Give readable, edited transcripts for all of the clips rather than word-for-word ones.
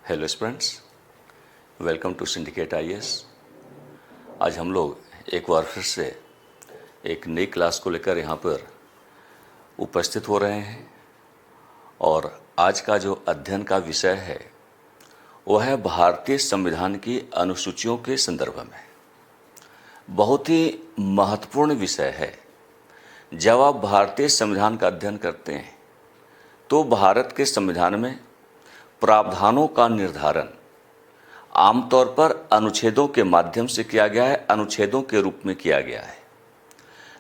Hello students, welcome to syndicate IAS. आज हम लोग एक बार फिर से एक नई क्लास को लेकर यहाँ पर उपस्थित हो रहे हैं और आज का जो अध्ययन का विषय है वह है भारतीय संविधान की अनुसूचियों के संदर्भ में। बहुत ही महत्वपूर्ण विषय है। जब आप भारतीय संविधान का अध्ययन करते हैं तो भारत के संविधान में प्रावधानों का निर्धारण आमतौर पर अनुच्छेदों के माध्यम से किया गया है, अनुच्छेदों के रूप में किया गया है।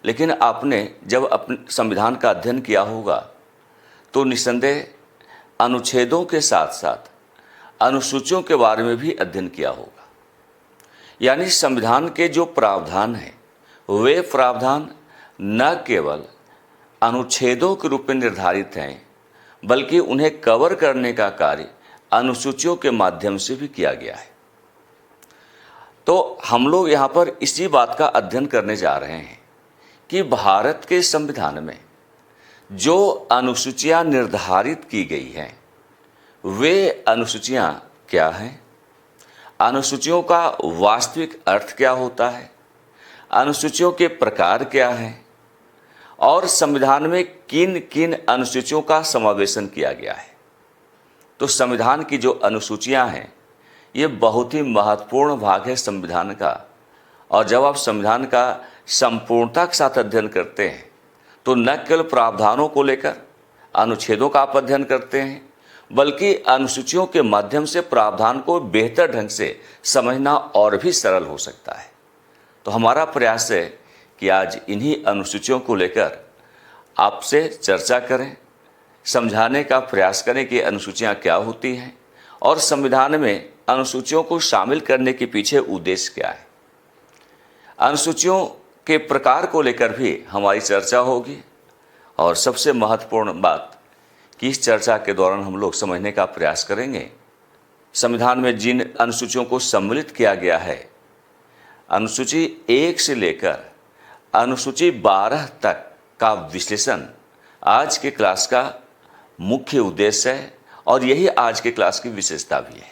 लेकिन आपने जब अपने संविधान का अध्ययन किया होगा तो निस्संदेह अनुच्छेदों के साथ साथ अनुसूचियों के बारे में भी अध्ययन किया होगा। यानी संविधान के जो प्रावधान हैं वे प्रावधान न केवल अनुच्छेदों के रूप में निर्धारित हैं बल्कि उन्हें कवर करने का कार्य अनुसूचियों के माध्यम से भी किया गया है। तो हम लोग यहाँ पर इसी बात का अध्ययन करने जा रहे हैं कि भारत के संविधान में जो अनुसूचियाँ निर्धारित की गई हैं वे अनुसूचियाँ क्या हैं, अनुसूचियों का वास्तविक अर्थ क्या होता है, अनुसूचियों के प्रकार क्या हैं और संविधान में किन किन अनुसूचियों का समावेशन किया गया है। तो संविधान की जो अनुसूचियां हैं ये बहुत ही महत्वपूर्ण भाग है संविधान का। और जब आप संविधान का संपूर्णता के साथ अध्ययन करते हैं तो न केवल प्रावधानों को लेकर अनुच्छेदों का आप अध्ययन करते हैं बल्कि अनुसूचियों के माध्यम से प्रावधान को बेहतर ढंग से समझना और भी सरल हो सकता है। तो हमारा प्रयास है कि आज इन्हीं अनुसूचियों को लेकर आपसे चर्चा करें, समझाने का प्रयास करें कि अनुसूचियां क्या होती हैं और संविधान में अनुसूचियों को शामिल करने के पीछे उद्देश्य क्या है। अनुसूचियों के प्रकार को लेकर भी हमारी चर्चा होगी और सबसे महत्वपूर्ण बात कि इस चर्चा के दौरान हम लोग समझने का प्रयास करेंगे संविधान में जिन अनुसूचियों को सम्मिलित किया गया है, अनुसूची 1 से लेकर अनुसूची 12 तक का विश्लेषण आज के क्लास का मुख्य उद्देश्य है और यही आज के क्लास की विशेषता भी है।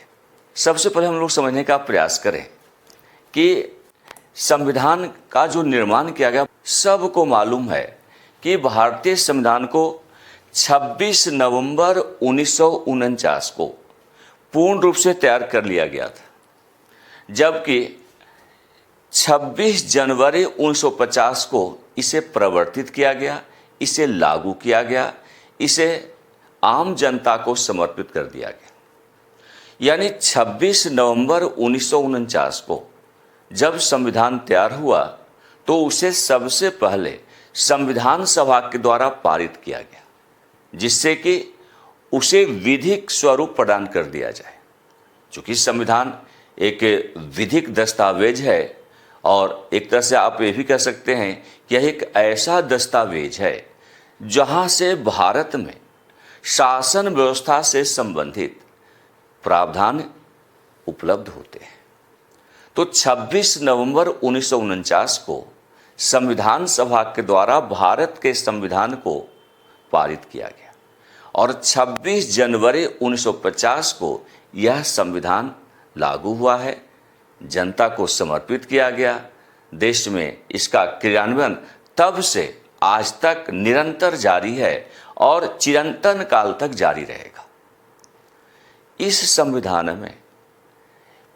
सबसे पहले हम लोग समझने का प्रयास करें कि संविधान का जो निर्माण किया गया, सबको मालूम है कि भारतीय संविधान को 26 नवंबर 1949 को पूर्ण रूप से तैयार कर लिया गया था, जबकि 26 जनवरी 1950 को इसे प्रवर्तित किया गया, इसे लागू किया गया, इसे आम जनता को समर्पित कर दिया गया। यानी 26 नवंबर 1949 को जब संविधान तैयार हुआ तो उसे सबसे पहले संविधान सभा के द्वारा पारित किया गया, जिससे कि उसे विधिक स्वरूप प्रदान कर दिया जाए। चूँकि संविधान एक विधिक दस्तावेज है और एक तरह से आप ये भी कह सकते हैं कि यह एक ऐसा दस्तावेज है जहां से भारत में शासन व्यवस्था से संबंधित प्रावधान उपलब्ध होते हैं। तो 26 नवंबर 1949 को संविधान सभा के द्वारा भारत के संविधान को पारित किया गया और 26 जनवरी 1950 को यह संविधान लागू हुआ है, जनता को समर्पित किया गया। देश में इसका क्रियान्वयन तब से आज तक निरंतर जारी है और चिरंतन काल तक जारी रहेगा। इस संविधान में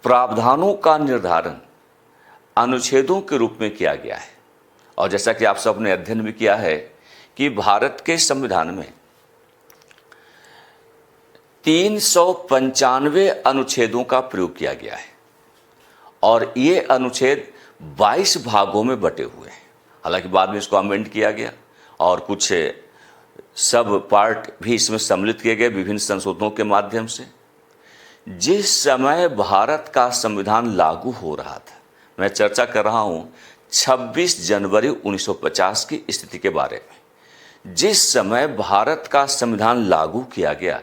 प्रावधानों का निर्धारण अनुच्छेदों के रूप में किया गया है और जैसा कि आप सबने अध्ययन भी किया है कि भारत के संविधान में 395 अनुच्छेदों का प्रयोग किया गया है और ये अनुच्छेद 22 भागों में बटे हुए हैं। हालांकि बाद में इसको अमेंड किया गया और कुछ सब पार्ट भी इसमें सम्मिलित किए गए विभिन्न संशोधनों के माध्यम से। जिस समय भारत का संविधान लागू हो रहा था, मैं चर्चा कर रहा हूँ 26 जनवरी 1950 की स्थिति के बारे में। जिस समय भारत का संविधान लागू किया गया,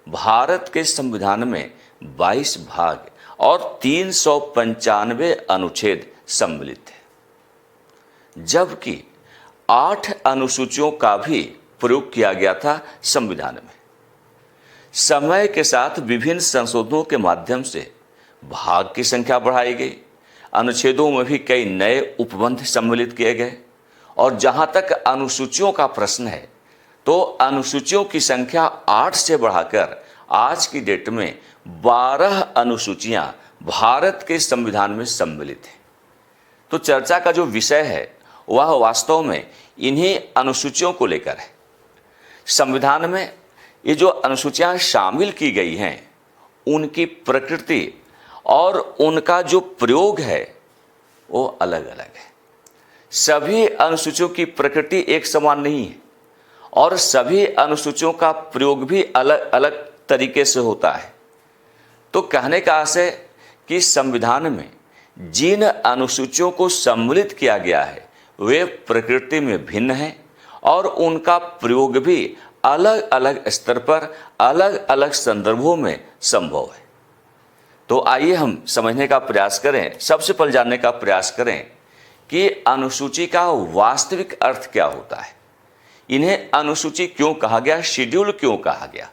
भारत के संविधान में 22 भाग और 395 अनुच्छेद सम्मिलित थे, जबकि 8 अनुसूचियों का भी प्रयोग किया गया था संविधान में। समय के साथ विभिन्न संशोधनों के माध्यम से भाग की संख्या बढ़ाई गई, अनुच्छेदों में भी कई नए उपबंध सम्मिलित किए गए, और जहां तक अनुसूचियों का प्रश्न है तो अनुसूचियों की संख्या 8 से बढ़ाकर आज की डेट में 12 अनुसूचियां भारत के संविधान में सम्मिलित हैं। तो चर्चा का जो विषय है वह वास्तव में इन्हीं अनुसूचियों को लेकर है। संविधान में ये जो अनुसूचियां शामिल की गई हैं उनकी प्रकृति और उनका जो प्रयोग है वो अलग अलग है। सभी अनुसूचियों की प्रकृति एक समान नहीं है और सभी अनुसूचियों का प्रयोग भी अलग अलग तरीके से होता है। तो कहने का आशय कि संविधान में जिन अनुसूचियों को सम्मिलित किया गया है वे प्रकृति में भिन्न हैं और उनका प्रयोग भी अलग अलग स्तर पर अलग अलग संदर्भों में संभव है। तो आइए हम समझने का प्रयास करें, सबसे पहले जानने का प्रयास करें कि अनुसूची का वास्तविक अर्थ क्या होता है, इन्हें अनुसूची क्यों कहा गया, शेड्यूल क्यों कहा गया।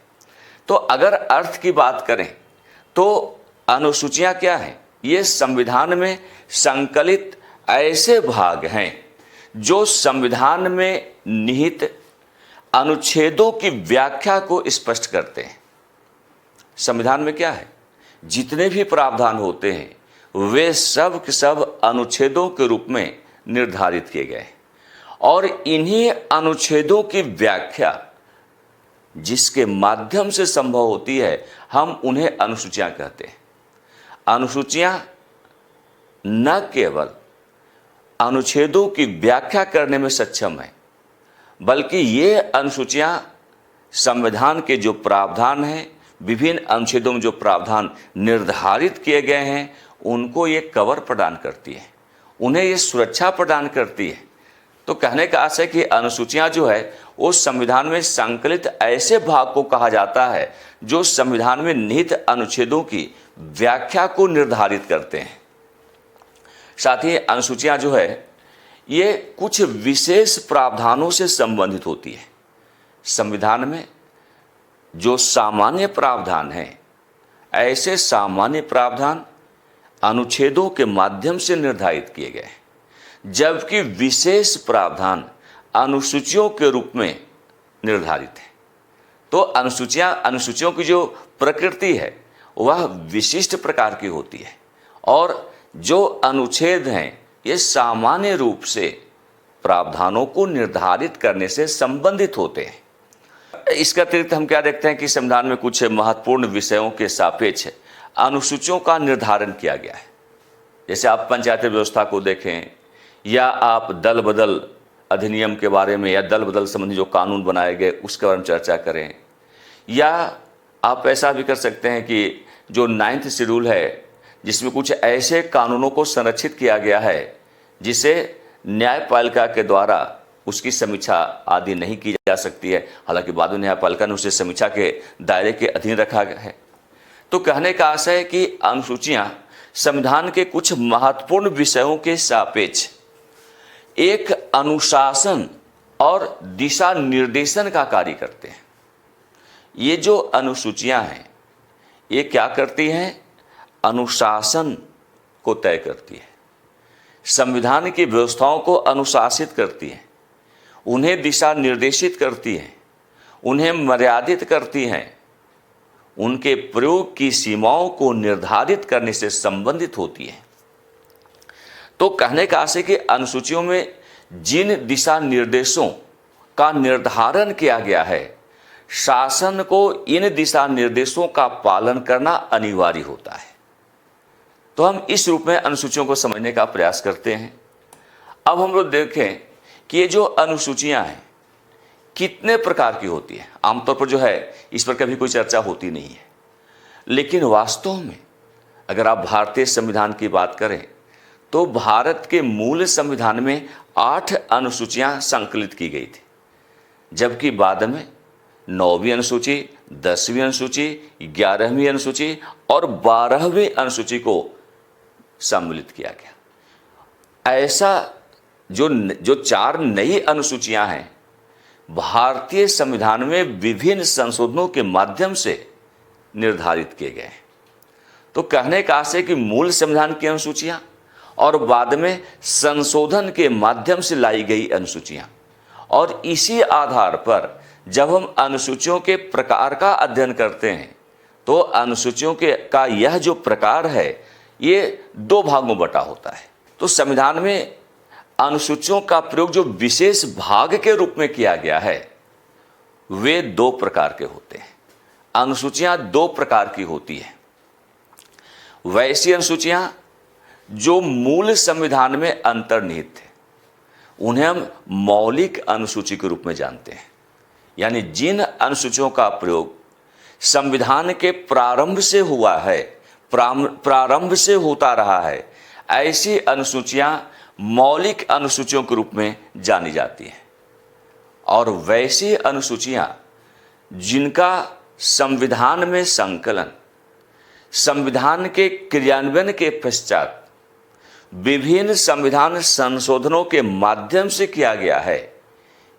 तो अगर अर्थ की बात करें तो अनुसूचियां क्या हैं? ये संविधान में संकलित ऐसे भाग हैं जो संविधान में निहित अनुच्छेदों की व्याख्या को स्पष्ट करते हैं। संविधान में क्या है, जितने भी प्रावधान होते हैं वे सब के सब अनुच्छेदों के रूप में निर्धारित किए गए और इन्हीं अनुच्छेदों की व्याख्या जिसके माध्यम से संभव होती है हम उन्हें अनुसूचियां कहते हैं। अनुसूचियां न केवल अनुच्छेदों की व्याख्या करने में सक्षम है बल्कि ये अनुसूचियां संविधान के जो प्रावधान हैं, विभिन्न अनुच्छेदों में जो प्रावधान निर्धारित किए गए हैं उनको ये कवर प्रदान करती है, उन्हें ये सुरक्षा प्रदान करती है। तो कहने का आशय कि अनुसूचियां जो है वो संविधान में संकलित ऐसे भाग को कहा जाता है जो संविधान में निहित अनुच्छेदों की व्याख्या को निर्धारित करते हैं। साथ ही अनुसूचियां जो है ये कुछ विशेष प्रावधानों से संबंधित होती है। संविधान में जो सामान्य प्रावधान हैं ऐसे सामान्य प्रावधान अनुच्छेदों के माध्यम से निर्धारित किए गए, जबकि विशेष प्रावधान अनुसूचियों के रूप में निर्धारित है। तो अनुसूचियों की जो प्रकृति है वह विशिष्ट प्रकार की होती है और जो अनुच्छेद हैं ये सामान्य रूप से प्रावधानों को निर्धारित करने से संबंधित होते हैं। इसके अतिरिक्त हम क्या देखते हैं कि संविधान में कुछ महत्वपूर्ण विषयों के सापेक्ष अनुसूचियों का निर्धारण किया गया है। जैसे आप पंचायती व्यवस्था को देखें या आप दल बदल अधिनियम के बारे में या दल बदल संबंधी जो कानून बनाए गए उसके बारे में चर्चा करें, या आप ऐसा भी कर सकते हैं कि जो 9th शेड्यूल है जिसमें कुछ ऐसे कानूनों को संरक्षित किया गया है जिसे न्यायपालिका के द्वारा उसकी समीक्षा आदि नहीं की जा सकती है, हालांकि बाद में न्यायपालिका ने उसे समीक्षा के दायरे के अधीन रखा गया है। तो कहने का आशय है कि अनुसूचियां संविधान के कुछ महत्वपूर्ण विषयों के सापेक्ष एक अनुशासन और दिशा निर्देशन का कार्य करते हैं। ये जो अनुसूचियां हैं ये क्या करती हैं? अनुशासन को तय करती है, संविधान की व्यवस्थाओं को अनुशासित करती है, उन्हें दिशा निर्देशित करती है, उन्हें मर्यादित करती हैं, उनके प्रयोग की सीमाओं को निर्धारित करने से संबंधित होती है। तो कहने का आशय कि अनुसूचियों में जिन दिशा निर्देशों का निर्धारण किया गया है शासन को इन दिशा निर्देशों का पालन करना अनिवार्य होता है। तो हम इस रूप में अनुसूचियों को समझने का प्रयास करते हैं। अब हम लोग देखें कि ये जो अनुसूचियां हैं कितने प्रकार की होती है। आमतौर पर जो है इस पर कभी कोई चर्चा होती नहीं है, लेकिन वास्तव में अगर आप भारतीय संविधान की बात करें तो भारत के मूल संविधान में 8 अनुसूचियां संकलित की गई थी, जबकि बाद में 9वीं अनुसूची, 10वीं अनुसूची, 11वीं अनुसूची और 12वीं अनुसूची को सम्मिलित किया गया। ऐसा जो 4 नई अनुसूचियां हैं भारतीय संविधान में विभिन्न संशोधनों के माध्यम से निर्धारित किए गए हैं। तो कहने का आशय कि मूल संविधान की अनुसूचियां और बाद में संशोधन के माध्यम से लाई गई अनुसूचियां, और इसी आधार पर जब हम अनुसूचियों के प्रकार का अध्ययन करते हैं तो अनुसूचियों के का यह जो प्रकार है ये दो भागों में बटा होता है। तो संविधान में अनुसूचियों का प्रयोग जो विशेष भाग के रूप में किया गया है वे दो प्रकार के होते हैं। अनुसूचियां दो प्रकार की होती है। वैसी अनुसूचियां जो मूल संविधान में अंतर्निहित थे उन्हें हम मौलिक अनुसूची के रूप में जानते हैं। यानी जिन अनुसूचियों का प्रयोग संविधान के प्रारंभ से हुआ है, प्रारंभ से होता रहा है, ऐसी अनुसूचियां मौलिक अनुसूचियों के रूप में जानी जाती हैं। और वैसी अनुसूचियां जिनका संविधान में संकलन संविधान के क्रियान्वयन के पश्चात विभिन्न संविधान संशोधनों के माध्यम से किया गया है,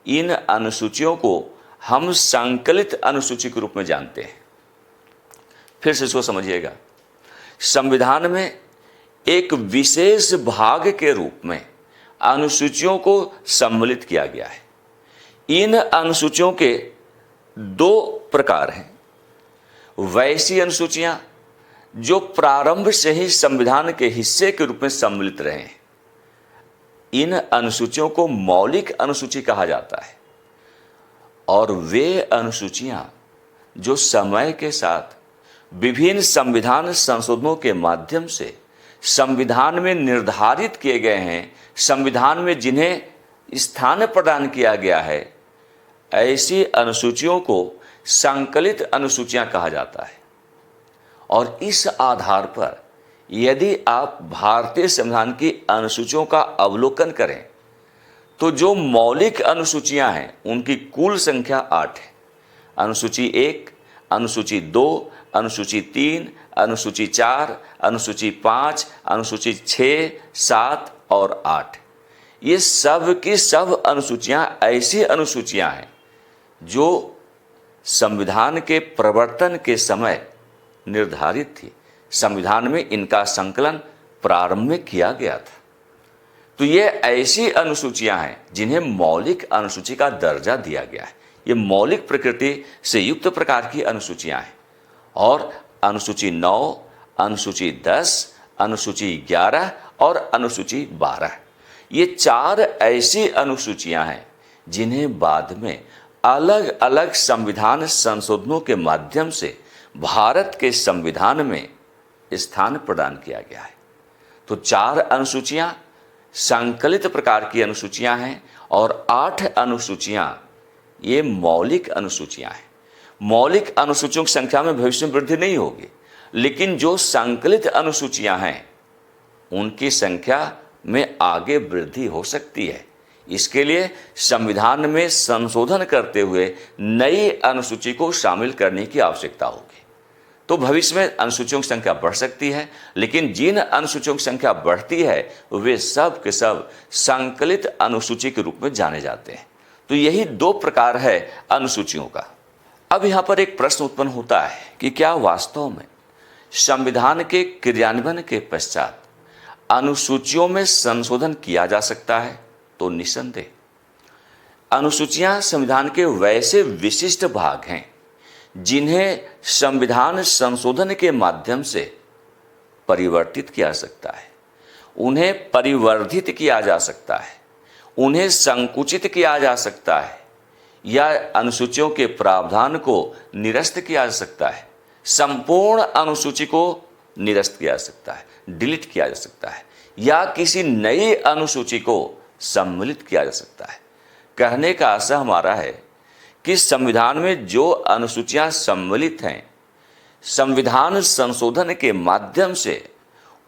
इन अनुसूचियों को हम संकलित अनुसूची के रूप में जानते हैं। फिर से इसको समझिएगा, संविधान में एक विशेष भाग के रूप में अनुसूचियों को सम्मिलित किया गया है। इन अनुसूचियों के दो प्रकार हैं। वैसी अनुसूचियां जो प्रारंभ से ही संविधान के हिस्से के रूप में सम्मिलित रहे हैं, इन अनुसूचियों को मौलिक अनुसूची कहा जाता है। और वे अनुसूचियां जो समय के साथ विभिन्न संविधान संशोधनों के माध्यम से संविधान में निर्धारित किए गए हैं, संविधान में जिन्हें स्थान प्रदान किया गया है, ऐसी अनुसूचियों को संकलित अनुसूचियां कहा जाता है। और इस आधार पर यदि आप भारतीय संविधान की अनुसूचियों का अवलोकन करें तो जो मौलिक अनुसूचियां हैं उनकी कुल संख्या 8 है। अनुसूची 1, अनुसूची 2, अनुसूची 3, अनुसूची 4, अनुसूची 5, अनुसूची 6, 7 और 8। ये सब की सब अनुसूचियां ऐसी अनुसूचियां हैं जो संविधान के प्रवर्तन के समय निर्धारित थी। संविधान में इनका संकलन प्रारंभ में किया गया था। तो ये ऐसी अनुसूचियां हैं जिन्हें मौलिक अनुसूची का दर्जा दिया गया है। ये मौलिक प्रकृति से युक्त प्रकार की अनुसूचियां हैं। और अनुसूची 9, अनुसूची 10, अनुसूची 11 और अनुसूची 12, ये 4 ऐसी अनुसूचियां हैं जिन्हें बाद में अलग अलग संविधान संशोधनों के माध्यम से भारत के संविधान में स्थान प्रदान किया गया है। तो 4 अनुसूचियां संकलित प्रकार की अनुसूचियां हैं और 8 अनुसूचियां ये मौलिक अनुसूचियां हैं। मौलिक अनुसूचियों की संख्या में भविष्य में वृद्धि नहीं होगी, लेकिन जो संकलित अनुसूचियां हैं उनकी संख्या में आगे वृद्धि हो सकती है। इसके लिए संविधान में संशोधन करते हुए नई अनुसूची को शामिल करने की आवश्यकता होगी। तो भविष्य में अनुसूचियों की संख्या बढ़ सकती है, लेकिन जिन अनुसूचियों की संख्या बढ़ती है वे सब के सब संकलित अनुसूची के रूप में जाने जाते हैं। तो यही 2 प्रकार है अनुसूचियों का। अब यहाँ पर एक प्रश्न उत्पन्न होता है कि क्या वास्तव में संविधान के क्रियान्वयन के पश्चात अनुसूचियों में संशोधन किया जा सकता है? तो निसंदेह अनुसूचियां संविधान के वैसे विशिष्ट भाग हैं जिन्हें संविधान संशोधन के माध्यम से परिवर्तित किया जा सकता है, उन्हें परिवर्धित किया जा सकता है, उन्हें संकुचित किया जा सकता है, या अनुसूचियों के प्रावधान को निरस्त किया जा सकता है, संपूर्ण अनुसूची को निरस्त किया जा सकता है, डिलीट किया जा सकता है, या किसी नई अनुसूची को सम्मिलित किया जा सकता है। कहने का आशय हमारा है कि संविधान में जो अनुसूचियां सम्मिलित हैं, संविधान संशोधन के माध्यम से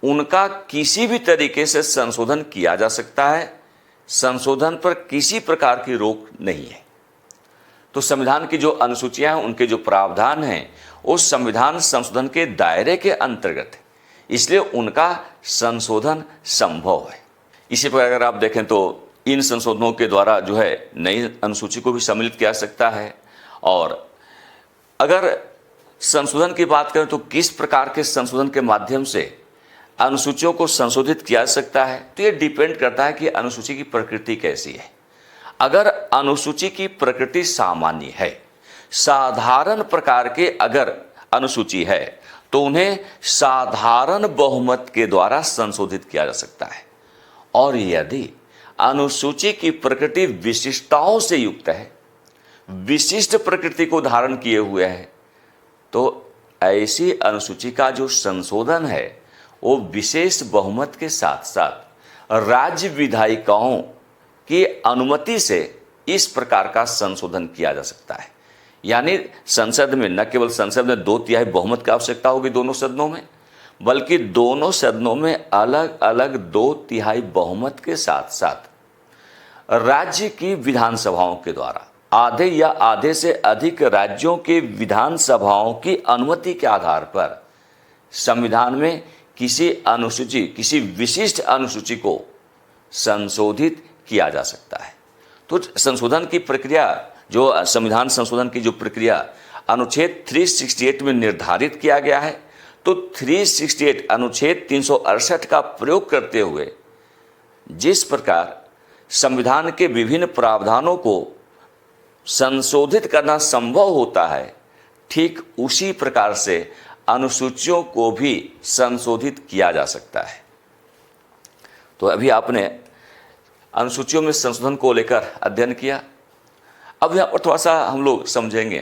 उनका किसी भी तरीके से संशोधन किया जा सकता है। संशोधन पर किसी प्रकार की रोक नहीं है। तो संविधान की जो अनुसूचियां हैं, उनके जो प्रावधान हैं, उस संविधान संशोधन के दायरे के अंतर्गत है, इसलिए उनका संशोधन संभव है। इसी प्रकार अगर आप देखें तो इन संशोधनों के द्वारा जो है नई अनुसूची को भी सम्मिलित किया जा सकता है। और अगर संशोधन की बात करें तो किस प्रकार के संशोधन के माध्यम से अनुसूचियों को संशोधित किया जा सकता है, तो ये डिपेंड करता है कि अनुसूची की प्रकृति कैसी है। अगर अनुसूची की प्रकृति सामान्य है, साधारण प्रकार के अगर अनुसूची है, तो उन्हें साधारण बहुमत के द्वारा संशोधित किया जा सकता है। और यदि अनुसूची की प्रकृति विशिष्टताओं से युक्त है, विशिष्ट प्रकृति को धारण किए हुए है, तो ऐसी अनुसूची का जो संशोधन है वो विशेष बहुमत के साथ साथ राज्य विधायिकाओं की अनुमति से इस प्रकार का संशोधन किया जा सकता है। यानी संसद में, न केवल संसद में 2/3 बहुमत की आवश्यकता होगी दोनों सदनों में, बल्कि दोनों सदनों में अलग अलग 2/3 बहुमत के साथ साथ राज्य की विधानसभाओं के द्वारा आधे या आधे से अधिक राज्यों के विधानसभाओं की अनुमति के आधार पर संविधान में किसी अनुसूची, किसी विशिष्ट अनुसूची को संशोधित किया जा सकता है। तो संशोधन की प्रक्रिया, जो संविधान संशोधन की जो प्रक्रिया अनुच्छेद 368 में निर्धारित किया गया है, तो 368 अनुच्छेद 368 का प्रयोग करते हुए जिस प्रकार संविधान के विभिन्न प्रावधानों को संशोधित करना संभव होता है, ठीक उसी प्रकार से अनुसूचियों को भी संशोधित किया जा सकता है। तो अभी आपने अनुसूचियों में संशोधन को लेकर अध्ययन किया। अब यहाँ पर थोड़ा सा हम लोग समझेंगे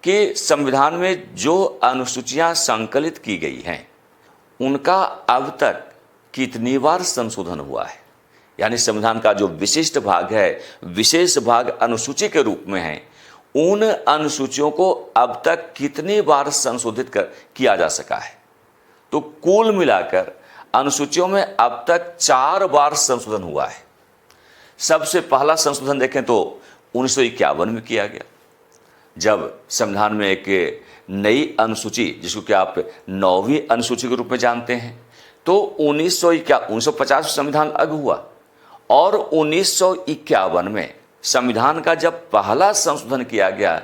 कि संविधान में जो अनुसूचियां संकलित की गई हैं, उनका अब तक कितनी बार संशोधन हुआ है। यानी संविधान का जो विशिष्ट भाग है, विशेष भाग अनुसूची के रूप में है, उन अनुसूचियों को अब तक कितनी बार संशोधित किया जा सका है। तो कुल मिलाकर अनुसूचियों में अब तक 4 बार संशोधन हुआ है। सबसे पहला संशोधन देखें तो 1951 में किया गया, जब संविधान में एक नई अनुसूची, जिसको कि आप 9वीं अनुसूची के रूप में जानते हैं, तो 1950 संविधान लागू हुआ और 1951 में संविधान का जब पहला संशोधन किया गया,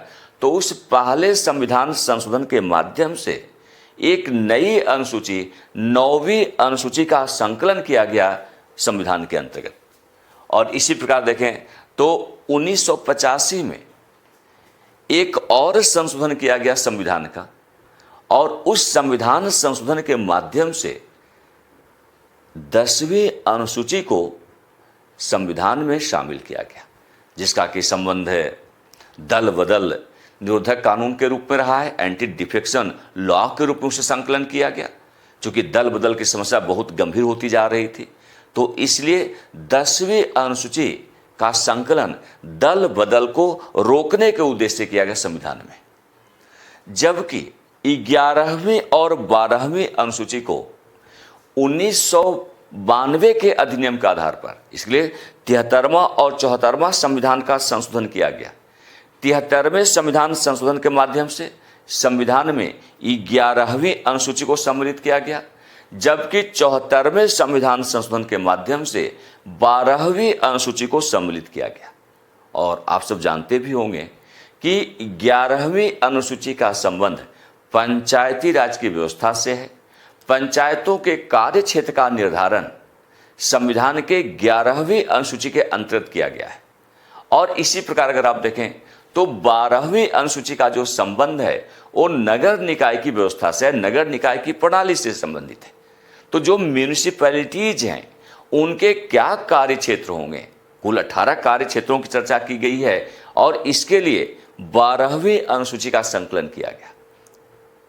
तो उस पहले संविधान संशोधन के माध्यम से एक नई अनुसूची, 9वीं अनुसूची का संकलन किया गया संविधान के अंतर्गत। और इसी प्रकार देखें तो 1985 में एक और संशोधन किया गया संविधान का, और उस संविधान संशोधन के माध्यम से 10वीं अनुसूची को संविधान में शामिल किया गया, जिसका कि संबंध है दल बदल निरोधक कानून के रूप में रहा है, एंटी डिफेक्शन लॉ के रूप में उसे संकलन किया गया। चूंकि दल बदल की समस्या बहुत गंभीर होती जा रही थी, तो इसलिए 10वीं अनुसूची का संकलन दल बदल को रोकने के उद्देश्य से किया गया संविधान में। जबकि 11वीं और 12वीं अनुसूची को 1992 के अधिनियम के आधार पर, इसलिए 73वां और 74वां संविधान का संशोधन किया गया। 73वें संविधान संशोधन के माध्यम से संविधान में 11वीं अनुसूची को सम्मिलित किया गया, जबकि 74वें संविधान संशोधन के माध्यम से 12वीं अनुसूची को सम्मिलित किया गया। और आप सब जानते भी होंगे कि 11वीं अनुसूची का संबंध पंचायती राज की व्यवस्था से है। पंचायतों के कार्य क्षेत्र का निर्धारण संविधान के 11वीं अनुसूची के अंतर्गत किया गया है। और इसी प्रकार अगर आप देखें तो 12वीं अनुसूची का जो संबंध है वो नगर निकाय की व्यवस्था से, नगर निकाय की प्रणाली से संबंधित है। तो जो म्यूनिसिपैलिटीज हैं उनके क्या कार्य क्षेत्र होंगे, कुल 18 कार्य क्षेत्रों की चर्चा की गई है, और इसके लिए 12वीं अनुसूची का संकलन किया गया।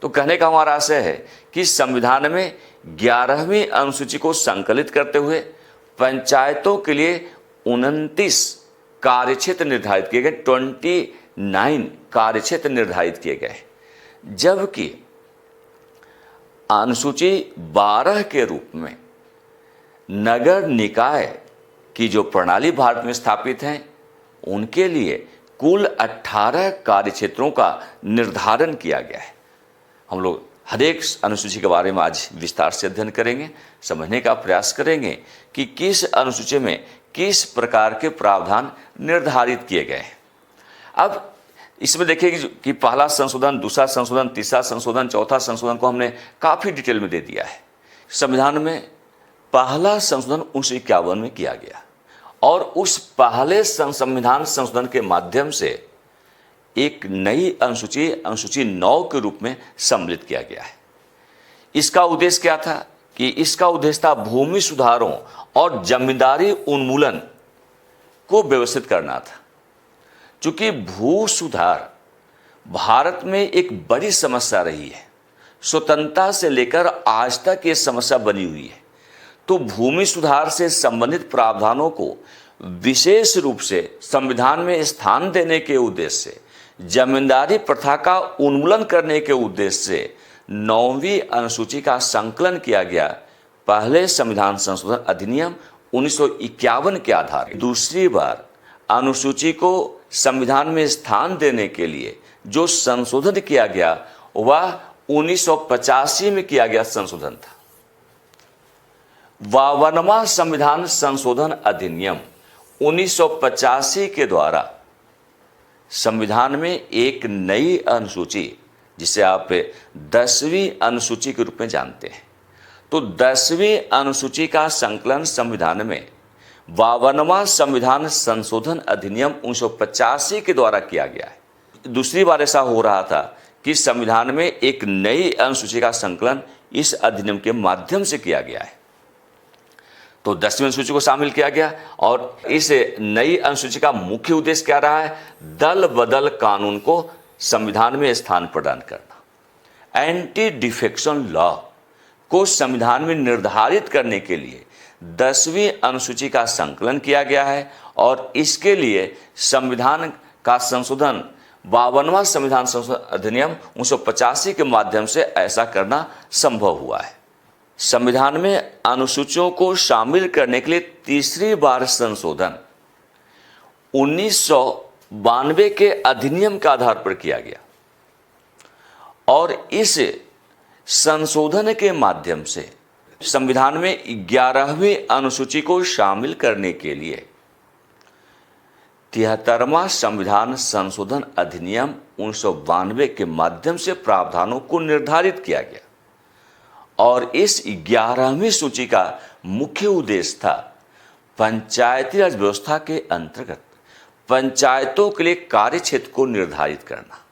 तो कहने का हमारा आशय है कि संविधान में 11वीं अनुसूची को संकलित करते हुए पंचायतों के लिए 29 कार्यक्षेत्र निर्धारित किए गए, 29 कार्यक्षेत्र निर्धारित किए गए, जबकि अनुसूची 12 के रूप में नगर निकाय की जो प्रणाली भारत में स्थापित है उनके लिए कुल 18 कार्यक्षेत्रों का निर्धारण किया गया है। हम लोग हर एक अनुसूची के बारे में आज विस्तार से अध्ययन करेंगे, समझने का प्रयास करेंगे कि किस अनुसूची में किस प्रकार के प्रावधान निर्धारित किए गए हैं। अब इसमें देखिए कि पहला संशोधन, दूसरा संशोधन, तीसरा संशोधन, चौथा संशोधन को हमने काफ़ी डिटेल में दे दिया है। संविधान में पहला संशोधन 1951 में किया गया और उस पहले संविधान संशोधन के माध्यम से एक नई अनुसूची 9 के रूप में सम्मिलित किया गया है। इसका उद्देश्य क्या था कि इसका उद्देश्य था भूमि सुधारों और जमींदारी उन्मूलन को व्यवस्थित करना था। चूंकि भू सुधार भारत में एक बड़ी समस्या रही है, स्वतंत्रता से लेकर आज तक ये समस्या बनी हुई है, तो भूमि सुधार से संबंधित प्रावधानों को विशेष रूप से संविधान में स्थान देने के उद्देश्य से, जमींदारी प्रथा का उन्मूलन करने के उद्देश्य से 9वीं अनुसूची का संकलन किया गया पहले संविधान संशोधन अधिनियम 1951 के आधार पर। दूसरी बार अनुसूची को संविधान में स्थान देने के लिए जो संशोधन किया गया वह 1985 में किया गया संशोधन था। 52वां संविधान संशोधन अधिनियम 1985 के द्वारा संविधान में एक नई अनुसूची, जिसे आप 10वीं अनुसूची के रूप में जानते हैं, तो 10वीं अनुसूची का संकलन संविधान में 52वां संविधान संशोधन अधिनियम 1985 के द्वारा किया गया है। दूसरी बार ऐसा हो रहा था कि संविधान में एक नई अनुसूची का संकलन इस अधिनियम के माध्यम से किया गया है। तो 10वीं अनुसूची को शामिल किया गया और इस नई अनुसूची का मुख्य उद्देश्य क्या रहा है? दल बदल कानून को संविधान में स्थान प्रदान करना। एंटी डिफेक्शन लॉ को संविधान में निर्धारित करने के लिए 10वीं अनुसूची का संकलन किया गया है और इसके लिए संविधान का संशोधन 52वां संविधान संशोधन अधिनियम 1985 के माध्यम से ऐसा करना संभव हुआ है। संविधान में अनुसूचियों को शामिल करने के लिए तीसरी बार संशोधन 1992 के अधिनियम के आधार पर किया गया और इस संशोधन के माध्यम से संविधान में 11वीं अनुसूची को शामिल करने के लिए 73वां संविधान संशोधन अधिनियम 1992 के माध्यम से प्रावधानों को निर्धारित किया गया और इस 11वीं सूची का मुख्य उद्देश्य था पंचायती राज व्यवस्था के अंतर्गत पंचायतों के लिए कार्य क्षेत्र को निर्धारित करना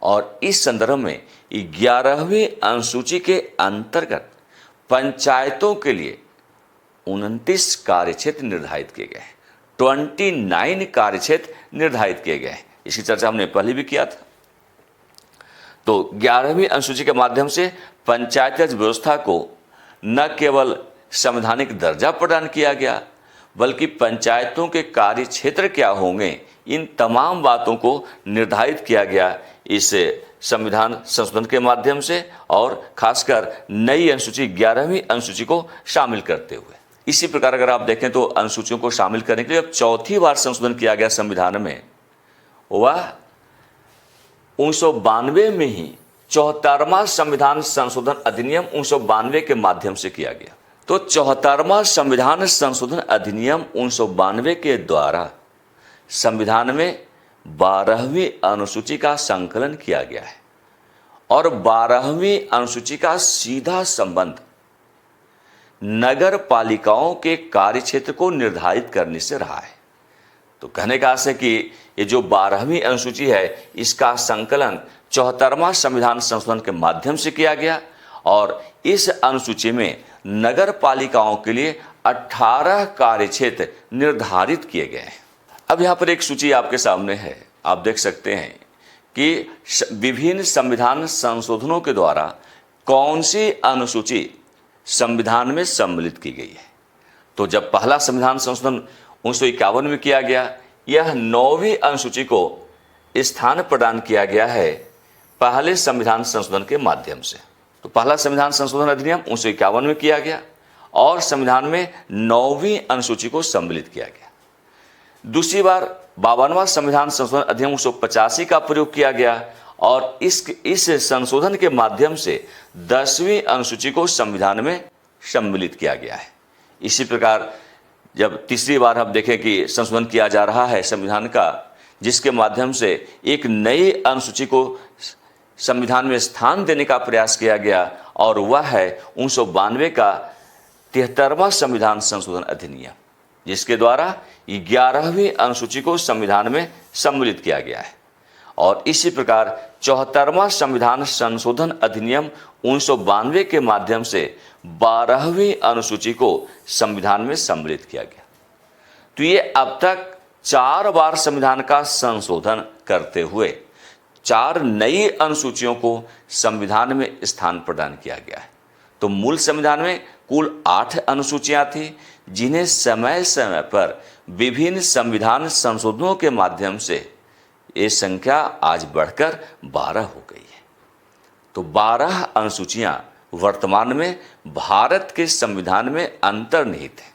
और इस संदर्भ में 11वीं अनुसूची के अंतर्गत पंचायतों के लिए 29 कार्य क्षेत्र निर्धारित किए गए, 29 कार्य क्षेत्र निर्धारित किए गए। इसकी चर्चा हमने पहले भी किया था। तो 11वीं अनुसूची के माध्यम से पंचायती राज व्यवस्था को न केवल संवैधानिक दर्जा प्रदान किया गया बल्कि पंचायतों के कार्य क्षेत्र क्या होंगे, इन तमाम बातों को निर्धारित किया गया इस संविधान संशोधन के माध्यम से और खासकर नई अनुसूची 11वीं अनुसूची को शामिल करते हुए। इसी प्रकार अगर आप देखें तो अनुसूचियों को शामिल करने के लिए अब चौथी बार संशोधन किया गया संविधान में, वह 1992 में ही 74वां संविधान संशोधन अधिनियम 1992 के माध्यम से किया गया। तो 74वां संविधान संशोधन अधिनियम 1992 के द्वारा संविधान में 12वीं अनुसूची का संकलन किया गया है और 12वीं अनुसूची का सीधा संबंध नगर पालिकाओं के कार्य क्षेत्र को निर्धारित करने से रहा है। तो कहने का आशय कि ये जो 12वीं अनुसूची है इसका संकलन 74वां संविधान संशोधन के माध्यम से किया गया और इस अनुसूची में नगर पालिकाओं के लिए 18 कार्य क्षेत्र निर्धारित किए गए हैं। अब यहाँ पर एक सूची आपके सामने है, आप देख सकते हैं कि विभिन्न संविधान संशोधनों के द्वारा कौन सी अनुसूची संविधान में सम्मिलित की गई है। तो जब पहला संविधान संशोधन 1951 में किया गया, यह 9वीं अनुसूची को स्थान प्रदान किया गया है पहले संविधान संशोधन के माध्यम से। तो पहला संविधान संशोधन अधिनियम 1951 में किया गया और संविधान में 9वीं अनुसूची को सम्मिलित किया गया। दूसरी बार 52वां संविधान संशोधन अधिनियम 1985 का प्रयोग किया गया और इस संशोधन के माध्यम से 10वीं अनुसूची को संविधान में सम्मिलित किया गया है। इसी प्रकार जब तीसरी बार हम देखें कि संशोधन किया जा रहा है संविधान का, जिसके माध्यम से एक नई अनुसूची को संविधान में स्थान देने का प्रयास किया गया, और वह है 1992 का 73वां संविधान संशोधन अधिनियम, जिसके द्वारा 11वीं अनुसूची को संविधान में सम्मिलित किया गया है। और इसी प्रकार 74वां संविधान संशोधन अधिनियम 1992 के माध्यम से 12वीं अनुसूची को संविधान में सम्मिलित किया गया। तो ये अब तक 4 बार संविधान का संशोधन करते हुए 4 नई अनुसूचियों को संविधान में स्थान प्रदान किया गया है। तो मूल संविधान में कुल 8 अनुसूचियां थी, जिन्हें समय समय पर विभिन्न संविधान संशोधनों के माध्यम से ये संख्या आज बढ़कर 12 हो गई है। तो 12 अनुसूचियां वर्तमान में भारत के संविधान में अंतर्निहित है।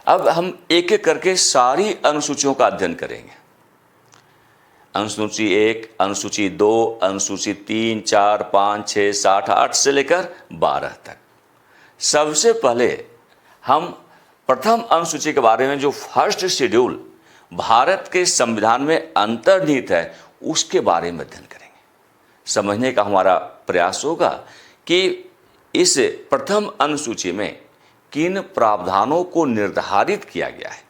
अब हम एक एक करके सारी अनुसूचियों का अध्ययन करेंगे। अनुसूची 1, अनुसूची 2, अनुसूची 3, 4, 5, 6, 7, 8 से लेकर 12 तक। सबसे पहले हम प्रथम अनुसूची के बारे में, जो फर्स्ट शेड्यूल भारत के संविधान में अंतर्निहित है, उसके बारे में अध्ययन करेंगे। समझने का हमारा प्रयास होगा कि इस प्रथम अनुसूची में किन प्रावधानों को निर्धारित किया गया है।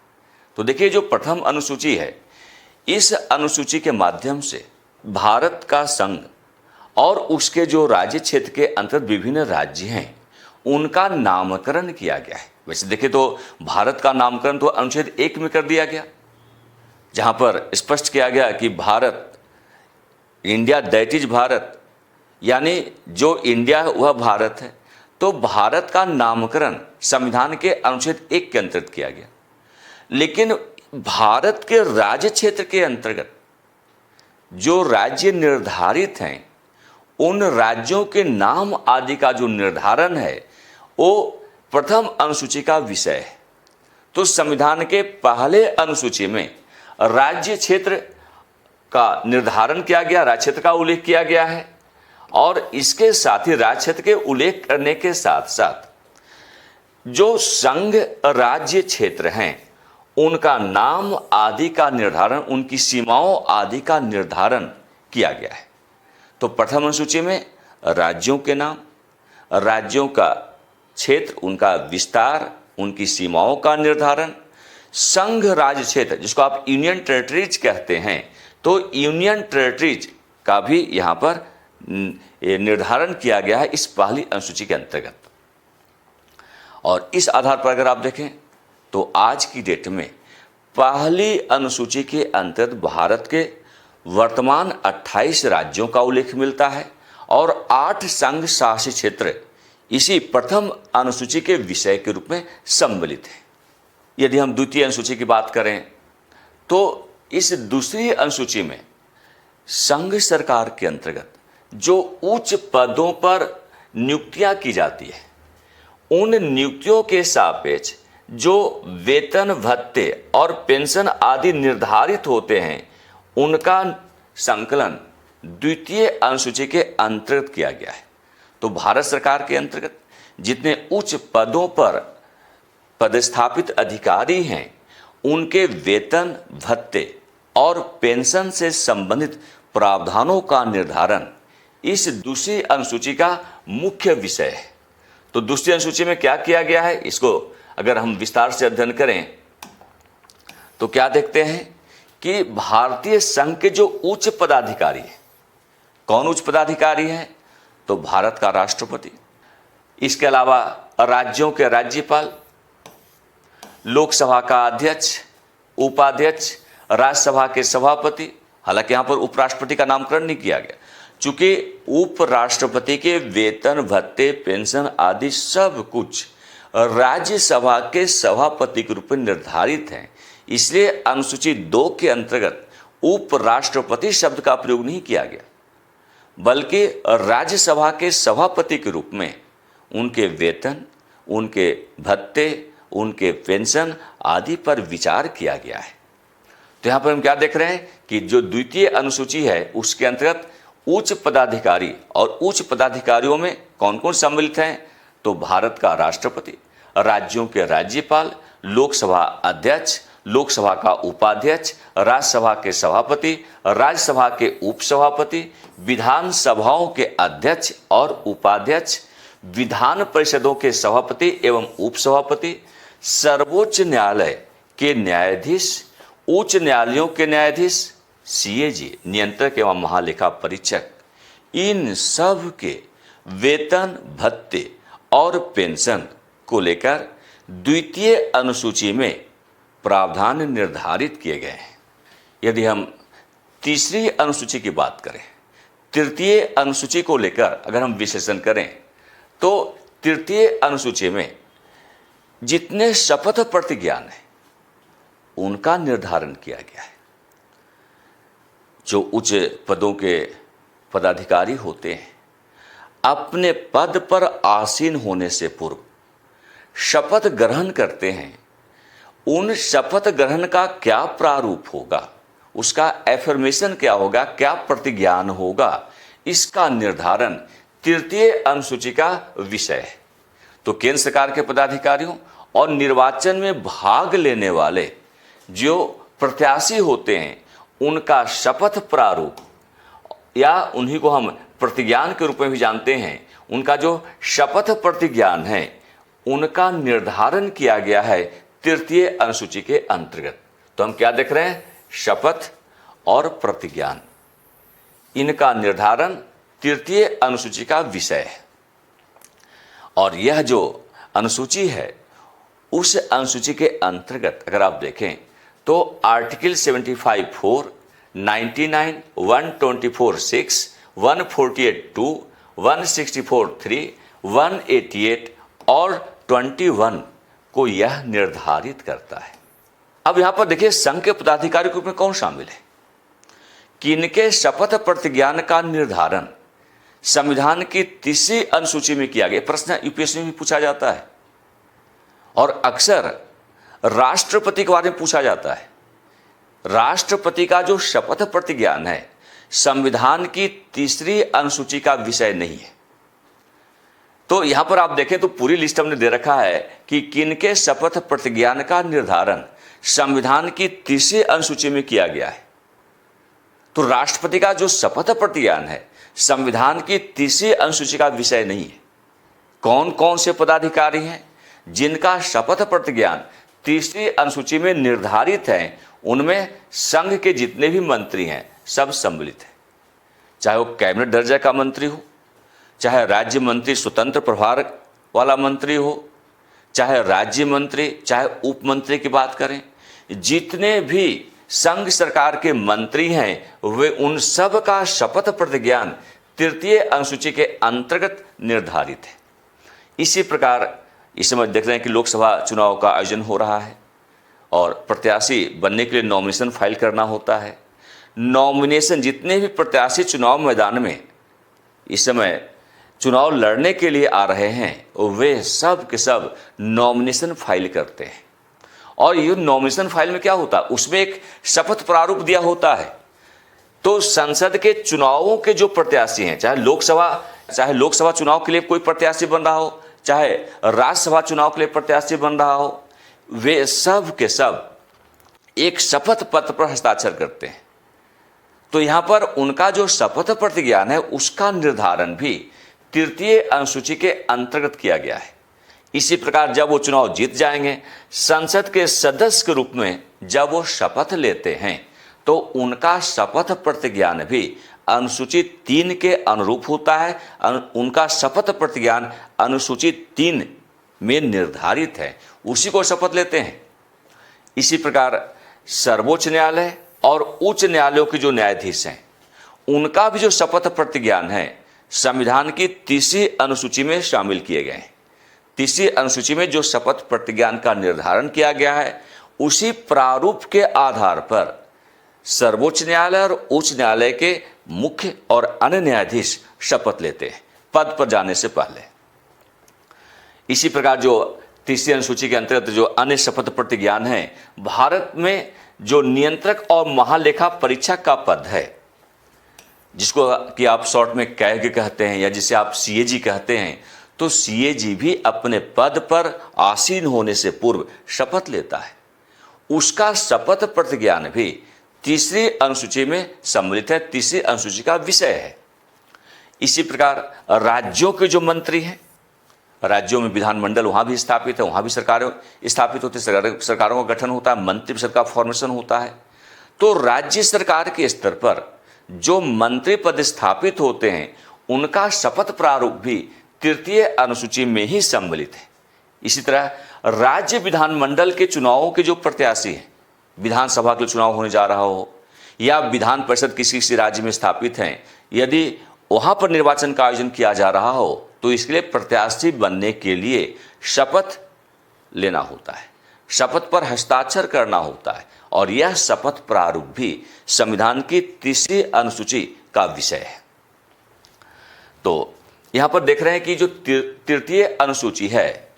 तो देखिए, जो प्रथम अनुसूची है, इस अनुसूची के माध्यम से भारत का संघ और उसके जो राज्य क्षेत्र के अंतर्गत विभिन्न राज्य हैं, उनका नामकरण किया गया है। वैसे देखें तो भारत का नामकरण तो अनुच्छेद 1 में कर दिया गया, जहां पर स्पष्ट किया गया कि Bharat, India that is Bharat, यानी जो इंडिया वह भारत है। तो भारत का नामकरण संविधान के अनुच्छेद 1 के अंतर्गत किया गया। लेकिन भारत के राज्य क्षेत्र के अंतर्गत जो राज्य निर्धारित हैं, उन राज्यों के नाम आदि का जो निर्धारण है, वो प्रथम अनुसूची का विषय है। तो संविधान के पहले अनुसूची में राज्य क्षेत्र का निर्धारण किया गया, राज्य क्षेत्र का उल्लेख किया गया है, और इसके साथ ही राज्य क्षेत्र के उल्लेख करने के साथ साथ जो संघ राज्य क्षेत्र हैं, उनका नाम आदि का निर्धारण, उनकी सीमाओं आदि का निर्धारण किया गया है। तो प्रथम अनुसूची में राज्यों के नाम, राज्यों का क्षेत्र, उनका विस्तार, उनकी सीमाओं का निर्धारण, संघ राज्य क्षेत्र जिसको आप यूनियन टेरिटरीज कहते हैं, तो यूनियन टेरिटरीज का भी यहाँ पर निर्धारण किया गया है इस पहली अनुसूची के अंतर्गत। और इस आधार पर अगर आप देखें तो आज की डेट में पहली अनुसूची के अंतर्गत भारत के वर्तमान 28 राज्यों का उल्लेख मिलता है और 8 संघ शासित क्षेत्र इसी प्रथम अनुसूची के विषय के रूप में सम्मिलित है। यदि हम द्वितीय अनुसूची की बात करें तो इस दूसरी अनुसूची में संघ सरकार के अंतर्गत जो उच्च पदों पर नियुक्तियां की जाती है, उन नियुक्तियों के सापेक्ष जो वेतन भत्ते और पेंशन आदि निर्धारित होते हैं, उनका संकलन द्वितीय अनुसूची के अंतर्गत किया गया है। तो भारत सरकार के अंतर्गत जितने उच्च पदों पर पदस्थापित अधिकारी हैं, उनके वेतन भत्ते और पेंशन से संबंधित प्रावधानों का निर्धारण इस दूसरी अनुसूची का मुख्य विषय है। तो दूसरी अनुसूची में क्या किया गया है, इसको अगर हम विस्तार से अध्ययन करें तो क्या देखते हैं कि भारतीय संघ के जो उच्च पदाधिकारी है, कौन उच्च पदाधिकारी है, तो भारत का राष्ट्रपति, इसके अलावा राज्यों के राज्यपाल, लोकसभा का अध्यक्ष, उपाध्यक्ष, राज्यसभा के सभापति। हालांकि यहां पर उपराष्ट्रपति का नामकरण नहीं किया गया, चूंकि उपराष्ट्रपति के वेतन भत्ते पेंशन आदि सब कुछ राज्यसभा के सभापति के रूप में निर्धारित हैं, इसलिए अनुसूची 2 के अंतर्गत उपराष्ट्रपति शब्द का प्रयोग नहीं किया गया, बल्कि राज्यसभा के सभापति के रूप में उनके वेतन, उनके भत्ते, उनके पेंशन आदि पर विचार किया गया है। तो यहाँ पर हम क्या देख रहे हैं कि जो द्वितीय अनुसूची है उसके अंतर्गत उच्च पदाधिकारी, और उच्च पदाधिकारियों में कौन कौन सम्मिलित हैं, तो भारत का राष्ट्रपति, राज्यों के राज्यपाल, लोकसभा अध्यक्ष, लोकसभा का उपाध्यक्ष, राज्यसभा के सभापति, राज्यसभा के उपसभापति, विधानसभाओं के अध्यक्ष और उपाध्यक्ष, विधान परिषदों के सभापति एवं उपसभापति, सर्वोच्च न्यायालय के न्यायाधीश, उच्च न्यायालयों के न्यायाधीश, सीएजी नियंत्रक एवं महालेखा परीक्षक, इन सब के वेतन, भत्ते और पेंशन को लेकर द्वितीय अनुसूची में प्रावधान निर्धारित किए गए हैं। यदि हम तीसरी अनुसूची की बात करें, तृतीय अनुसूची को लेकर अगर हम विश्लेषण करें तो तृतीय अनुसूची में जितने शपथ प्रतिज्ञान है उनका निर्धारण किया गया है। जो उच्च पदों के पदाधिकारी होते हैं अपने पद पर आसीन होने से पूर्व शपथ ग्रहण करते हैं, उन शपथ ग्रहण का क्या प्रारूप होगा, उसका एफर्मेशन क्या होगा, क्या प्रतिज्ञान होगा, इसका निर्धारण तृतीय अनुसूची का विषय है। तो केंद्र सरकार के पदाधिकारियों और निर्वाचन में भाग लेने वाले जो प्रत्याशी होते हैं उनका शपथ प्रारूप, या उन्हीं को हम प्रतिज्ञान के रूप में भी जानते हैं, उनका जो शपथ प्रतिज्ञान है उनका निर्धारण किया गया है तृतीय अनुसूची के अंतर्गत। तो हम क्या देख रहे हैं, शपथ और प्रतिज्ञान, इनका निर्धारण तृतीय अनुसूची का विषय है। और यह जो अनुसूची है उस अनुसूची के अंतर्गत अगर आप देखें तो आर्टिकल 75(4), 99, 124(6), 148(2), 164(3), 188 और 21 को यह निर्धारित करता है। अब यहां पर देखिए संघ के पदाधिकारी के रूप में कौन शामिल है, किनके शपथ प्रतिज्ञान का निर्धारण संविधान की तीसरी अनुसूची में किया गया। प्रश्न यूपीएससी में भी पूछा जाता है और अक्सर राष्ट्रपति के बारे में पूछा जाता है। राष्ट्रपति का जो शपथ प्रतिज्ञान है संविधान की तीसरी अनुसूची का विषय नहीं है। तो यहां पर आप देखें तो पूरी लिस्ट हमने दे रखा है कि किनके शपथ प्रतिज्ञान का निर्धारण संविधान की तीसरी अनुसूची में किया गया है। तो राष्ट्रपति का जो शपथ प्रतिज्ञान है संविधान की तीसरी अनुसूची का विषय नहीं है। कौन कौन से पदाधिकारी हैं जिनका शपथ प्रतिज्ञान तीसरी अनुसूची में निर्धारित है, उनमें संघ के जितने भी मंत्री हैं सब सम्मिलित हैं। चाहे वो कैबिनेट दर्जा का मंत्री हो, चाहे राज्य मंत्री स्वतंत्र प्रभार वाला मंत्री हो, चाहे राज्य मंत्री, चाहे उप मंत्री की बात करें, जितने भी संघ सरकार के मंत्री हैं वे उन सब का शपथ प्रतिज्ञान तृतीय अनुसूची के अंतर्गत निर्धारित है। इसी प्रकार इस समय देख रहे हैं कि लोकसभा चुनाव का आयोजन हो रहा है और प्रत्याशी बनने के लिए नॉमिनेशन फाइल करना होता है। नॉमिनेशन, जितने भी प्रत्याशी चुनाव मैदान में इस समय चुनाव लड़ने के लिए आ रहे हैं वे सब के सब नॉमिनेशन फाइल करते हैं। और ये नॉमिनेशन फाइल में क्या होता है, उसमें एक शपथ प्रारूप दिया होता है। तो संसद के चुनावों के जो प्रत्याशी हैं, चाहे लोकसभा चुनाव के लिए कोई प्रत्याशी बन रहा हो, चाहे राज्यसभा चुनाव के लिए प्रत्याशी बन रहा हो, वे सब के सब एक शपथ पत्र पर हस्ताक्षर करते हैं। तो यहां पर उनका जो शपथ प्रतिज्ञान है उसका निर्धारण भी तृतीय अनुसूची के अंतर्गत किया गया है। इसी प्रकार जब वो चुनाव जीत जाएंगे, संसद के सदस्य के रूप में जब वो शपथ लेते हैं तो उनका शपथ प्रतिज्ञान भी अनुसूची 3 के अनुरूप होता है। उनका शपथ प्रतिज्ञान अनुसूची 3 में निर्धारित है, उसी को शपथ लेते हैं। इसी प्रकार सर्वोच्च न्यायालय और उच्च न्यायालयों के जो न्यायाधीश हैं उनका भी जो शपथ प्रतिज्ञान है संविधान की तीसरी अनुसूची में शामिल किए गए हैं। तीसरी अनुसूची में जो शपथ प्रतिज्ञान का निर्धारण किया गया है उसी प्रारूप के आधार पर सर्वोच्च न्यायालय और उच्च न्यायालय के मुख्य और अन्य न्यायाधीश शपथ लेते हैं पद पर जाने से पहले। इसी प्रकार जो तीसरी अनुसूची के अंतर्गत जो अन्य शपथ प्रतिज्ञान है, भारत में जो नियंत्रक और महालेखा परीक्षक का पद है, जिसको कि आप शॉर्ट में कैग कहते हैं या जिसे आप सीएजी कहते हैं, तो सीएजी भी अपने पद पर आसीन होने से पूर्व शपथ लेता है। उसका शपथ प्रतिज्ञान भी तीसरी अनुसूची में सम्मिलित है, तीसरी अनुसूची का विषय है। इसी प्रकार राज्यों के जो मंत्री हैं, राज्यों में विधानमंडल वहां भी स्थापित है, वहां भी सरकारें स्थापित होती है, सरकारों का गठन होता है, मंत्रिपरिषद का फॉर्मेशन होता है। तो राज्य सरकार के स्तर पर जो मंत्री पद स्थापित होते हैं उनका शपथ प्रारूप भी तृतीय अनुसूची में ही सम्मिलित है। इसी तरह राज्य विधानमंडल के चुनावों के जो प्रत्याशी हैं, विधानसभा के चुनाव होने जा रहा हो या विधान परिषद किसी राज्य में स्थापित हैं, यदि वहां पर निर्वाचन का आयोजन किया जा रहा हो तो इसके लिए प्रत्याशी बनने के लिए शपथ लेना होता है, शपथ पर हस्ताक्षर करना होता है, और यह शपथ प्रारूप भी संविधान की तीसरी अनुसूची का विषय है। तो यहां पर देख रहे हैं कि जो तृतीय अनुसूची है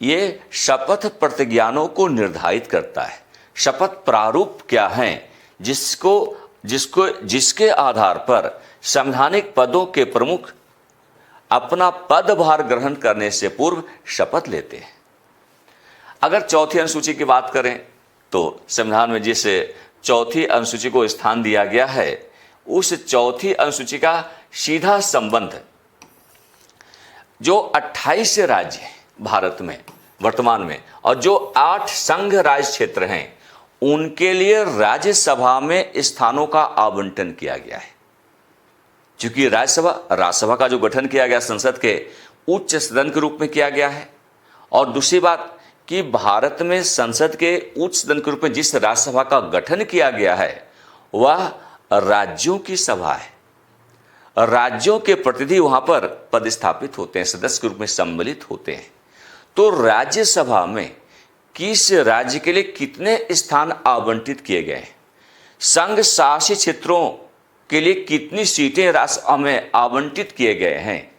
ये शपथ प्रतिज्ञानों को निर्धारित करता है। शपथ प्रारूप क्या है जिसके आधार पर संवैधानिक पदों के प्रमुख अपना पदभार ग्रहण करने से पूर्व शपथ लेते हैं। अगर चौथी अनुसूची की बात करें तो संविधान में जिस चौथी अनुसूची को स्थान दिया गया है उस चौथी अनुसूची का सीधा संबंध जो 28 राज्य हैं भारत में वर्तमान में और जो 8 संघ राज्य क्षेत्र हैं उनके लिए राज्यसभा में स्थानों का आवंटन किया गया है। क्योंकि राज्यसभा का जो गठन किया गया संसद के उच्च सदन के रूप में किया गया है, और दूसरी बात कि भारत में संसद के उच्च सदन के रूप में जिस राज्यसभा का गठन किया गया है वह राज्यों की सभा है। राज्यों के प्रतिनिधि वहां पर पदस्थापित होते हैं, सदस्य के रूप में सम्मिलित होते हैं। तो राज्यसभा में किस राज्य के लिए कितने स्थान आवंटित किए गए हैं, संघ शासित क्षेत्रों के लिए कितनी सीटें राज्यसभा में आवंटित किए गए हैं,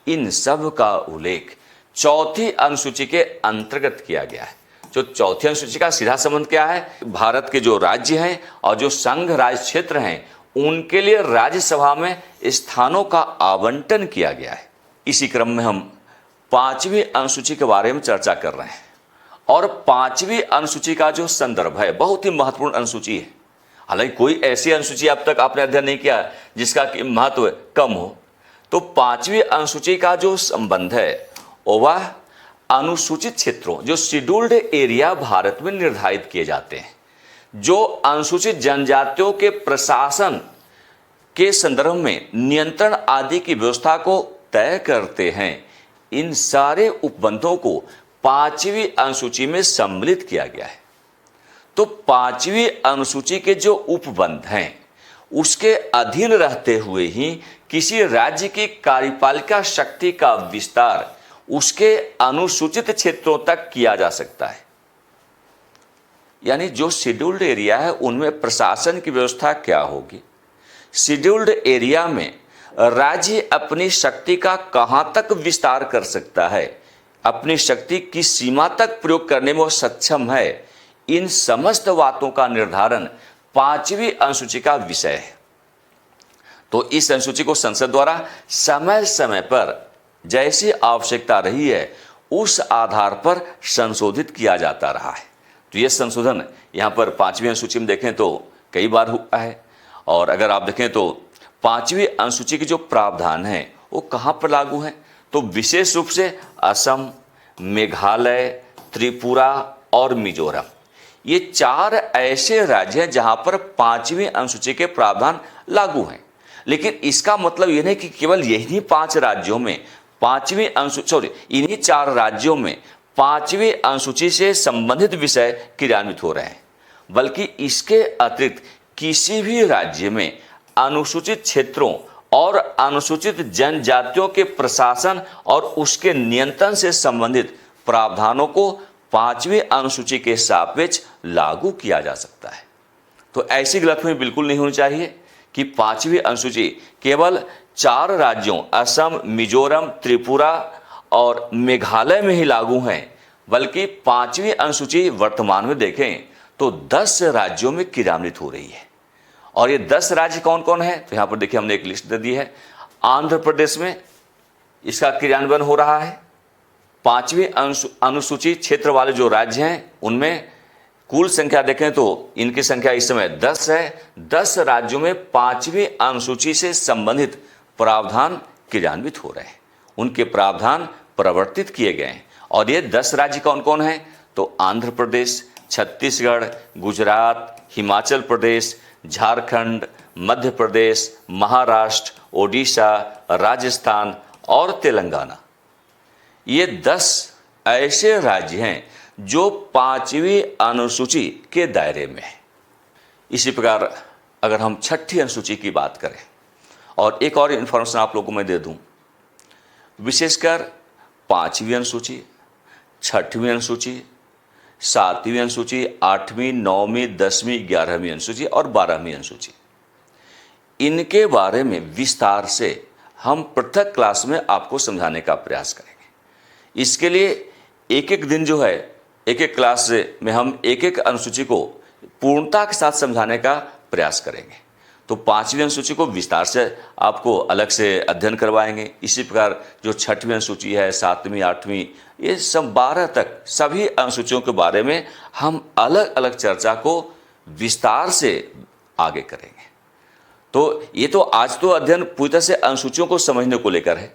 इन सब का उल्लेख चौथी अनुसूची के अंतर्गत किया गया है। जो चौथी अनुसूची का सीधा संबंध क्या है, भारत के जो राज्य हैं और जो संघ राज्य क्षेत्र हैं उनके लिए राज्यसभा में स्थानों का आवंटन किया गया है। इसी क्रम में हम पांचवी अनुसूची के बारे में चर्चा कर रहे हैं, और पांचवी अनुसूची का जो संदर्भ है बहुत ही महत्वपूर्ण अनुसूची है। हालांकि कोई ऐसी अनुसूची अब तक आपने अध्ययन नहीं किया जिसका महत्व कम हो, तो पांचवी अनुसूची का जो संबंध है वह अनुसूचित क्षेत्रों, जो शेड्यूल्ड एरिया भारत में निर्धारित किए जाते हैं, जो अनुसूचित जनजातियों के प्रशासन के संदर्भ में नियंत्रण आदि की व्यवस्था को तय करते हैं, इन सारे उपबंधों को पांचवी अनुसूची में सम्मिलित किया गया है। तो पांचवी अनुसूची के जो उपबंध हैं उसके अधीन रहते हुए ही किसी राज्य की कार्यपालिका शक्ति का विस्तार उसके अनुसूचित क्षेत्रों तक किया जा सकता है। यानी जो शेड्यूल्ड एरिया है उनमें प्रशासन की व्यवस्था क्या होगी, शेड्यूल्ड एरिया में राज्य अपनी शक्ति का कहां तक विस्तार कर सकता है, अपनी शक्ति की सीमा तक प्रयोग करने में वो सक्षम है, इन समस्त बातों का निर्धारण पांचवी अनुसूची का विषय है। तो इस अनुसूची को संसद द्वारा समय समय पर जैसी आवश्यकता रही है उस आधार पर संशोधित किया जाता रहा है। तो यह संशोधन यहाँ पर पांचवी अनुसूची में देखें तो कई बार हुआ है, और अगर आप देखें तो पांचवी अनुसूची के जो प्रावधान हैं वो कहाँ पर लागू हैं, तो विशेष रूप से असम, मेघालय, त्रिपुरा और मिजोरम, ये 4 ऐसे राज्य हैं जहां पर पांचवी अनुसूची के प्रावधान लागू हैं। लेकिन इसका मतलब यह नहीं कि केवल यही 5 राज्यों में इन्हीं 4 राज्यों में पांचवी अनुसूची से संबंधित विषय क्रियान्वित हो रहे हैं, बल्कि इसके अतिरिक्त किसी भी राज्य में अनुसूचित क्षेत्रों और अनुसूचित जनजातियों के प्रशासन और उसके नियंत्रण से संबंधित प्रावधानों को पांचवी अनुसूची के सापेक्ष लागू किया जा सकता है। तो ऐसी गलतफहमी बिल्कुल नहीं होनी चाहिए कि पांचवी अनुसूची केवल 4 राज्यों असम, मिजोरम, त्रिपुरा और मेघालय में ही लागू हैं, बल्कि पांचवी अनुसूची वर्तमान में देखें तो 10 राज्यों में क्रियान्वित हो रही है। और ये 10 राज्य कौन कौन है, तो यहाँ पर देखिए हमने एक लिस्ट दे दी है। आंध्र प्रदेश में इसका क्रियान्वयन हो रहा है। पांचवी अनुसूची क्षेत्र वाले जो राज्य हैं उनमें कुल संख्या देखें तो इनकी संख्या इस समय 10 है। 10 राज्यों में 5वीं अनुसूची से संबंधित प्रावधान क्रियान्वित हो रहे हैं, उनके प्रावधान प्रवर्तित किए गए हैं। और ये 10 राज्य कौन कौन हैं? तो आंध्र प्रदेश, छत्तीसगढ़, गुजरात, हिमाचल प्रदेश, झारखंड, मध्य प्रदेश, महाराष्ट्र, ओडिशा, राजस्थान और तेलंगाना। ये 10 ऐसे राज्य हैं जो 5वीं अनुसूची के दायरे में है। इसी प्रकार अगर हम 6ठी अनुसूची की बात करें, और एक और इन्फॉर्मेशन आप लोगों को मैं दे दूं, विशेषकर 5वीं अनुसूची, 6वीं अनुसूची, 7वीं अनुसूची, 8वीं, 9वीं, 10वीं, 11वीं अनुसूची और 12वीं अनुसूची, इनके बारे में विस्तार से हम पृथक क्लास में आपको समझाने का प्रयास करेंगे। इसके लिए एक एक दिन जो है, एक एक क्लास में हम एक एक अनुसूची को पूर्णता के साथ समझाने का प्रयास करेंगे। तो 5वीं अनुसूची को विस्तार से आपको अलग से अध्ययन करवाएंगे। इसी प्रकार जो 6वीं अनुसूची है, 7वीं, 8वीं, ये सब 12 तक सभी अनुसूचियों के बारे में हम अलग अलग चर्चा को विस्तार से आगे करेंगे। तो ये तो आज तो अध्ययन पूरी तरह से अनुसूचियों को समझने को लेकर है,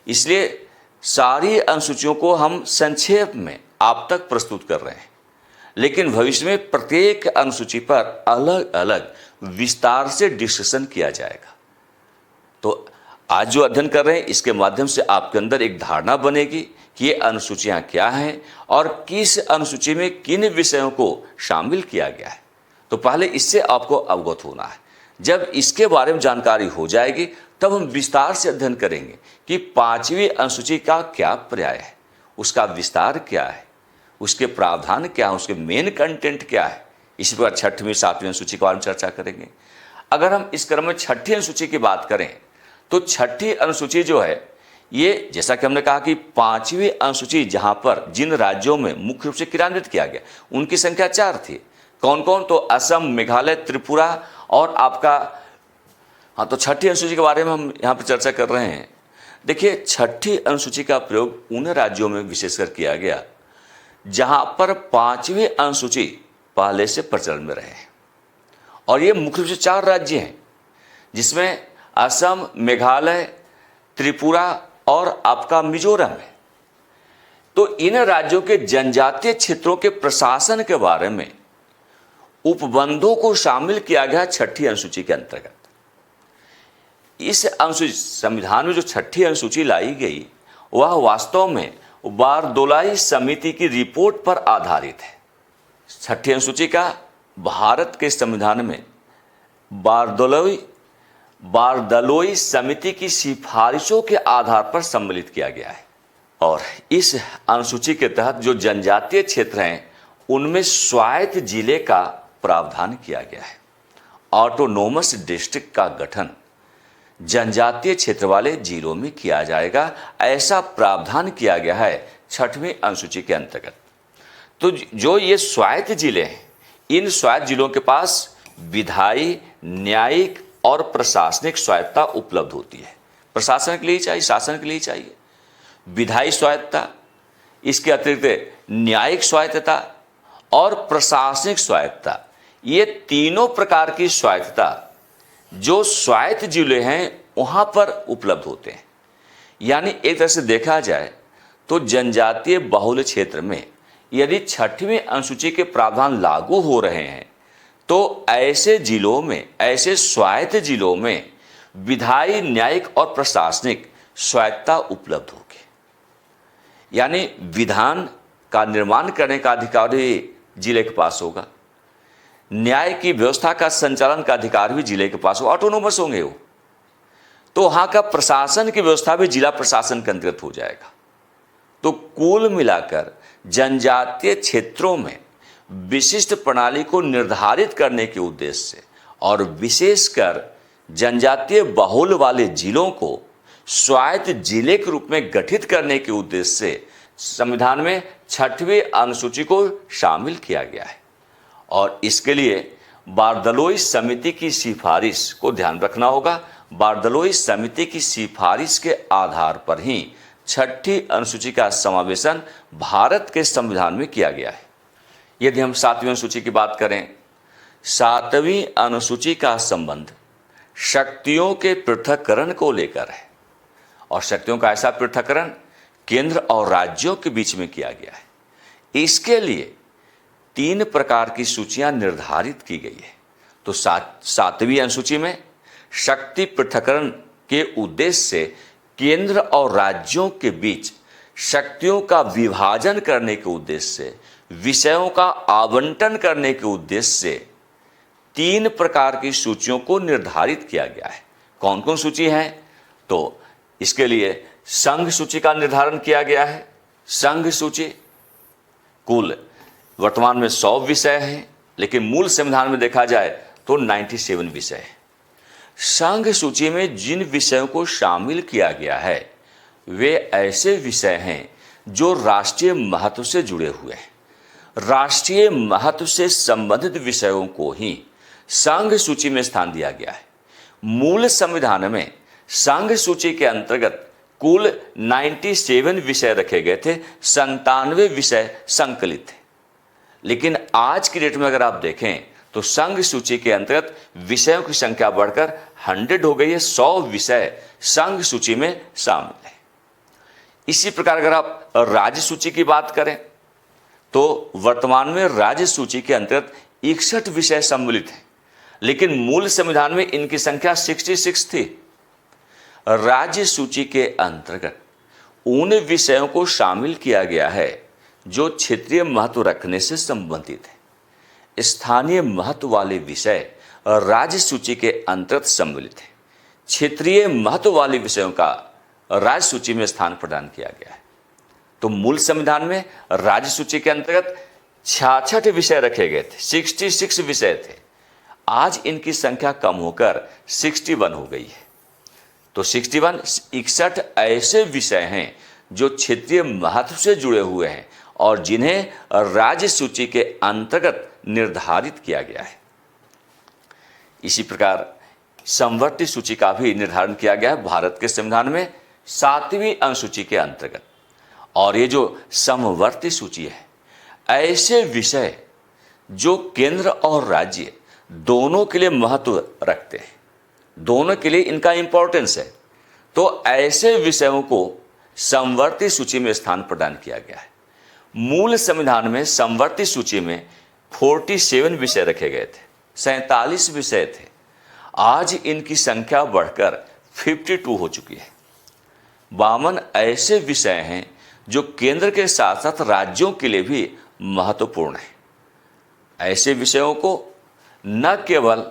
इसलिए सारी अनुसूचियों को हम संक्षेप में आप तक प्रस्तुत कर रहे हैं, लेकिन भविष्य में प्रत्येक अनुसूची पर अलग अलग विस्तार से डिस्कशन किया जाएगा। तो आज जो अध्ययन कर रहे हैं, इसके माध्यम से आपके अंदर एक धारणा बनेगी कि ये अनुसूचियां क्या हैं और किस अनुसूची में किन विषयों को शामिल किया गया है। तो पहले इससे आपको अवगत होना है। जब इसके बारे में जानकारी हो जाएगी तब हम विस्तार से अध्ययन करेंगे कि 5वीं अनुसूची का क्या पर्याय है, उसका विस्तार क्या है, उसके प्रावधान क्या है, उसके मेन कंटेंट क्या है। इसी प्रकार 6वीं, 7वीं अनुसूची के बारे में चर्चा करेंगे। अगर हम इस क्रम में 6ठी अनुसूची की बात करें तो 6ठी अनुसूची जो है, ये जैसा कि हमने कहा कि 5वीं अनुसूची जहां पर जिन राज्यों में मुख्य रूप से क्रियान्वित किया गया उनकी संख्या 4 थी। कौन कौन? तो असम, मेघालय, त्रिपुरा और आपका, हाँ, तो 6ठी अनुसूची के बारे में हम यहाँ पर चर्चा कर रहे हैं। देखिए, 6ठी अनुसूची का प्रयोग उन राज्यों में विशेषकर किया गया जहां पर 5वीं अनुसूची पहले से प्रचलन में रहे हैं, और ये मुख्य रूप से 4 राज्य हैं, जिसमें असम, मेघालय, त्रिपुरा और आपका मिजोरम है। तो इन राज्यों के जनजातीय क्षेत्रों के प्रशासन के बारे में उपबंधों को शामिल किया गया 6ठी अनुसूची के अंतर्गत। इस अनुसूची संविधान में जो 6ठी अनुसूची लाई गई वह वास्तव में बारदोलाई समिति की रिपोर्ट पर आधारित है। 6ठी अनुसूची का भारत के संविधान में बारदलोई समिति की सिफारिशों के आधार पर सम्मिलित किया गया है। और इस अनुसूची के तहत जो जनजातीय क्षेत्र हैं उनमें स्वायत्त जिले का प्रावधान किया गया है। ऑटोनोमस डिस्ट्रिक्ट का गठन जनजातीय क्षेत्र वाले जिलों में किया जाएगा, ऐसा प्रावधान किया गया है 6वीं अनुसूची के अंतर्गत। तो जो ये स्वायत्त जिले हैं, इन स्वायत्त जिलों के पास विधायी, न्यायिक और प्रशासनिक स्वायत्तता उपलब्ध होती है। प्रशासन के लिए चाहिए, शासन के लिए चाहिए विधायी स्वायत्तता, इसके अतिरिक्त न्यायिक स्वायत्तता और प्रशासनिक स्वायत्तता। ये तीनों प्रकार की स्वायत्तता जो स्वायत्त जिले हैं वहां पर उपलब्ध होते हैं। यानी एक तरह से देखा जाए तो जनजातीय बहुल क्षेत्र में यदि 6वीं अनुसूची के प्रावधान लागू हो रहे हैं तो ऐसे जिलों में, ऐसे स्वायत्त जिलों में विधायी, न्यायिक और प्रशासनिक स्वायत्तता उपलब्ध होगी। यानी विधान का निर्माण करने का अधिकार भी जिले के पास होगा, न्याय की व्यवस्था का संचालन का अधिकार भी जिले के पास होगा, ऑटोनोमस होंगे वो। तो वहां का प्रशासन की व्यवस्था भी जिला प्रशासन के अंतर्गत हो जाएगा। तो कुल मिलाकर जनजातीय क्षेत्रों में विशिष्ट प्रणाली को निर्धारित करने के उद्देश्य से और विशेषकर जनजातीय बहुल वाले जिलों को स्वायत्त जिले के रूप में गठित करने के उद्देश्य से संविधान में 6वीं अनुसूची को शामिल किया गया है। और इसके लिए बारदलोई समिति की सिफारिश को ध्यान रखना होगा। बारदलोई समिति की सिफारिश के आधार पर ही 6ठी अनुसूची का समावेशन भारत के संविधान में किया गया है। यदि हम 7वीं अनुसूची की बात करें, 7वीं अनुसूची का संबंध शक्तियों के पृथक्करण को लेकर है, और शक्तियों का ऐसा पृथक्करण केंद्र और राज्यों के बीच में किया गया है। इसके लिए 3 प्रकार की सूचियां निर्धारित की गई है। तो 7वीं अनुसूची में शक्ति पृथक्करण के उद्देश्य से केंद्र और राज्यों के बीच शक्तियों का विभाजन करने के उद्देश्य से, विषयों का आवंटन करने के उद्देश्य से 3 प्रकार की सूचियों को निर्धारित किया गया है। कौन कौन सूची है? तो इसके लिए संघ सूची का निर्धारण किया गया है। संघ सूची कुल वर्तमान में 100 विषय हैं, लेकिन मूल संविधान में देखा जाए तो 97 विषय है। संघ सूची में जिन विषयों को शामिल किया गया है वे ऐसे विषय हैं जो राष्ट्रीय महत्व से जुड़े हुए हैं। राष्ट्रीय महत्व से संबंधित विषयों को ही संघ सूची में स्थान दिया गया है। मूल संविधान में संघ सूची के अंतर्गत कुल 97 विषय रखे गए थे, 97 विषय संकलित थे। लेकिन आज की डेट में अगर आप देखें तो संघ सूची के अंतर्गत विषयों की संख्या बढ़कर 100 हो गई है। 100 विषय संघ सूची में शामिल है। इसी प्रकार अगर आप राज्य सूची की बात करें तो वर्तमान में राज्य सूची के अंतर्गत 61 विषय सम्मिलित हैं, लेकिन मूल संविधान में इनकी संख्या 66 थी। राज्य सूची के अंतर्गत उन विषयों को शामिल किया गया है जो क्षेत्रीय महत्व रखने से संबंधित है। स्थानीय महत्व वाले विषय राज्य सूची के अंतर्गत सम्मिलित है। क्षेत्रीय महत्व वाले विषयों का राज्य सूची में स्थान प्रदान किया गया है। तो मूल संविधान में राज्य सूची के अंतर्गत 66 विषय रखे गए थे, 66 विषय थे। आज इनकी संख्या कम होकर 61 हो गई है। तो 61 ऐसे विषय हैं जो क्षेत्रीय महत्व से जुड़े हुए हैं और जिन्हें राज्य सूची के अंतर्गत निर्धारित किया गया है। इसी प्रकार समवर्ती सूची का भी निर्धारण किया गया है भारत के संविधान में 7वीं अनुसूची के अंतर्गत। और ये जो समवर्ती सूची है, ऐसे विषय जो केंद्र और राज्य दोनों के लिए महत्व रखते हैं, दोनों के लिए इनका इंपॉर्टेंस है, तो ऐसे विषयों को समवर्ती सूची में स्थान प्रदान किया गया है। मूल संविधान में समवर्ती सूची में 47 विषय रखे गए थे, 47 विषय थे। आज इनकी संख्या बढ़कर 52 हो चुकी है। 52 ऐसे विषय हैं जो केंद्र के साथ साथ राज्यों के लिए भी महत्वपूर्ण है। ऐसे विषयों को न केवल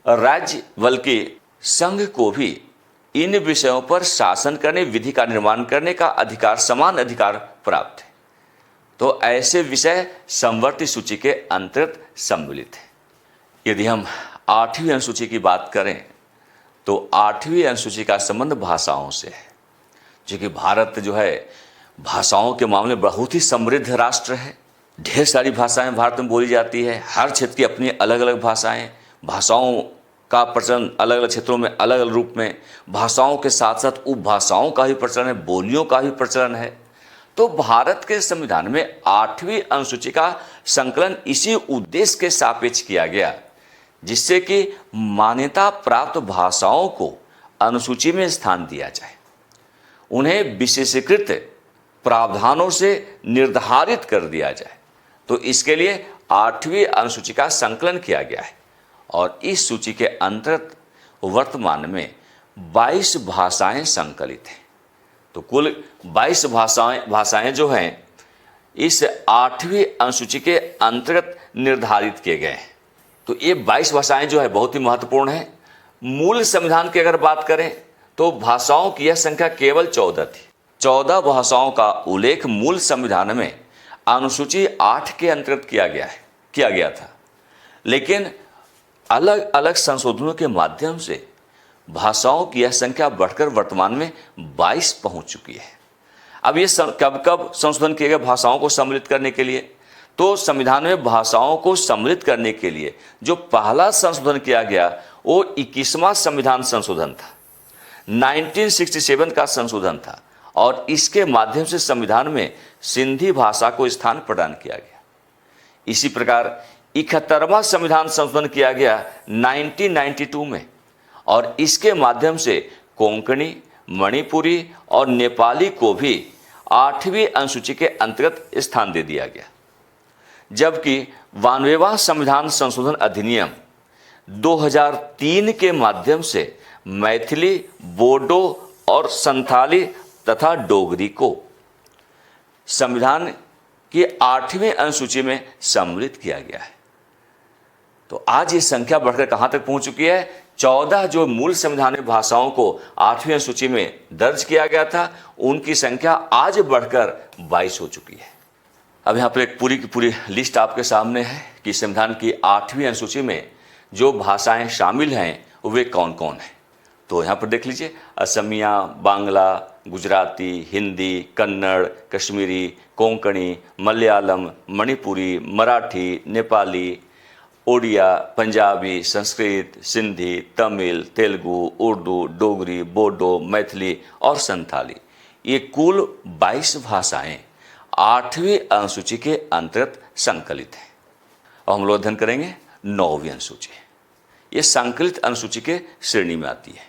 राज्य बल्कि संघ को भी इन विषयों पर शासन करने, विधि का निर्माण करने का अधिकार, समान अधिकार प्राप्त है। तो ऐसे विषय समवर्ती सूची के अंतर्गत सम्मिलित है। यदि हम 8वीं अनुसूची की बात करें तो 8वीं अनुसूची का संबंध भाषाओं से है। क्योंकि भारत जो है भाषाओं के मामले बहुत ही समृद्ध राष्ट्र है। ढेर सारी भाषाएं भारत में बोली जाती है। हर क्षेत्र की अपनी अलग अलग भाषाएं, भाषाओं का प्रचलन अलग अलग क्षेत्रों में अलग अलग रूप में, भाषाओं के साथ साथ उपभाषाओं का भी प्रचलन है, बोलियों का भी प्रचलन है। तो भारत के संविधान में 8वीं अनुसूची का संकलन इसी उद्देश्य के सापेक्ष किया गया, जिससे कि मान्यता प्राप्त भाषाओं को अनुसूची में स्थान दिया जाए, उन्हें विशेषीकृत प्रावधानों से निर्धारित कर दिया जाए। तो इसके लिए 8वीं अनुसूची का संकलन किया गया है और इस सूची के अंतर्गत वर्तमान में 22 भाषाएं संकलित हैं। तो कुल 22 भाषाएं जो हैं इस 8वीं अनुसूची के अंतर्गत निर्धारित किए गए हैं। तो ये 22 भाषाएं जो है बहुत ही महत्वपूर्ण है। मूल संविधान की अगर बात करें तो भाषाओं की यह संख्या केवल 14 थी। 14 भाषाओं का उल्लेख मूल संविधान में अनुसूची 8 के अंतर्गत किया गया था। लेकिन अलग अलग संशोधनों के माध्यम से भाषाओं की यह संख्या बढ़कर वर्तमान में 22 पहुंच चुकी है। अब ये कब संशोधन किए गए भाषाओं को सम्मिलित करने के लिए? तो संविधान में भाषाओं को सम्मिलित करने के लिए जो पहला संशोधन किया गया वो 21वां संविधान संशोधन था, 1967 का संशोधन था। और इसके माध्यम से संविधान में सिंधी भाषा को स्थान प्रदान किया गया। इसी प्रकार 71वां संविधान संशोधन किया गया 1992 में, और इसके माध्यम से कोंकणी, मणिपुरी और नेपाली को भी 8वीं अनुसूची के अंतर्गत स्थान दे दिया गया। जबकि 92वां संविधान संशोधन अधिनियम 2003 के माध्यम से मैथिली, बोडो और संथाली तथा डोगरी को संविधान की 8वीं अनुसूची में सम्मिलित किया गया है। तो आज ये संख्या बढ़कर कहां तक पहुंच चुकी है? 14 जो मूल संवैधानिक भाषाओं को 8वीं अनुसूची में दर्ज किया गया था, उनकी संख्या आज बढ़कर 22 हो चुकी है। अब यहाँ पर एक पूरी की पूरी लिस्ट आपके सामने है कि संविधान की 8वीं अनुसूची में जो भाषाएं शामिल हैं वे कौन कौन हैं। तो यहाँ पर देख लीजिए, असमिया, बांग्ला, गुजराती, हिंदी, कन्नड़, कश्मीरी, कोंकणी, मलयालम, मणिपुरी, मराठी, नेपाली, ओडिया, पंजाबी, संस्कृत, सिंधी, तमिल, तेलुगु, उर्दू, डोगरी, बोडो, मैथिली और संथाली, ये कुल 22 भाषाएं 8वीं अनुसूची के अंतर्गत संकलित हैं। और हम लोग अध्ययन करेंगे 9वीं अनुसूची। ये संकलित अनुसूची के श्रेणी में आती है,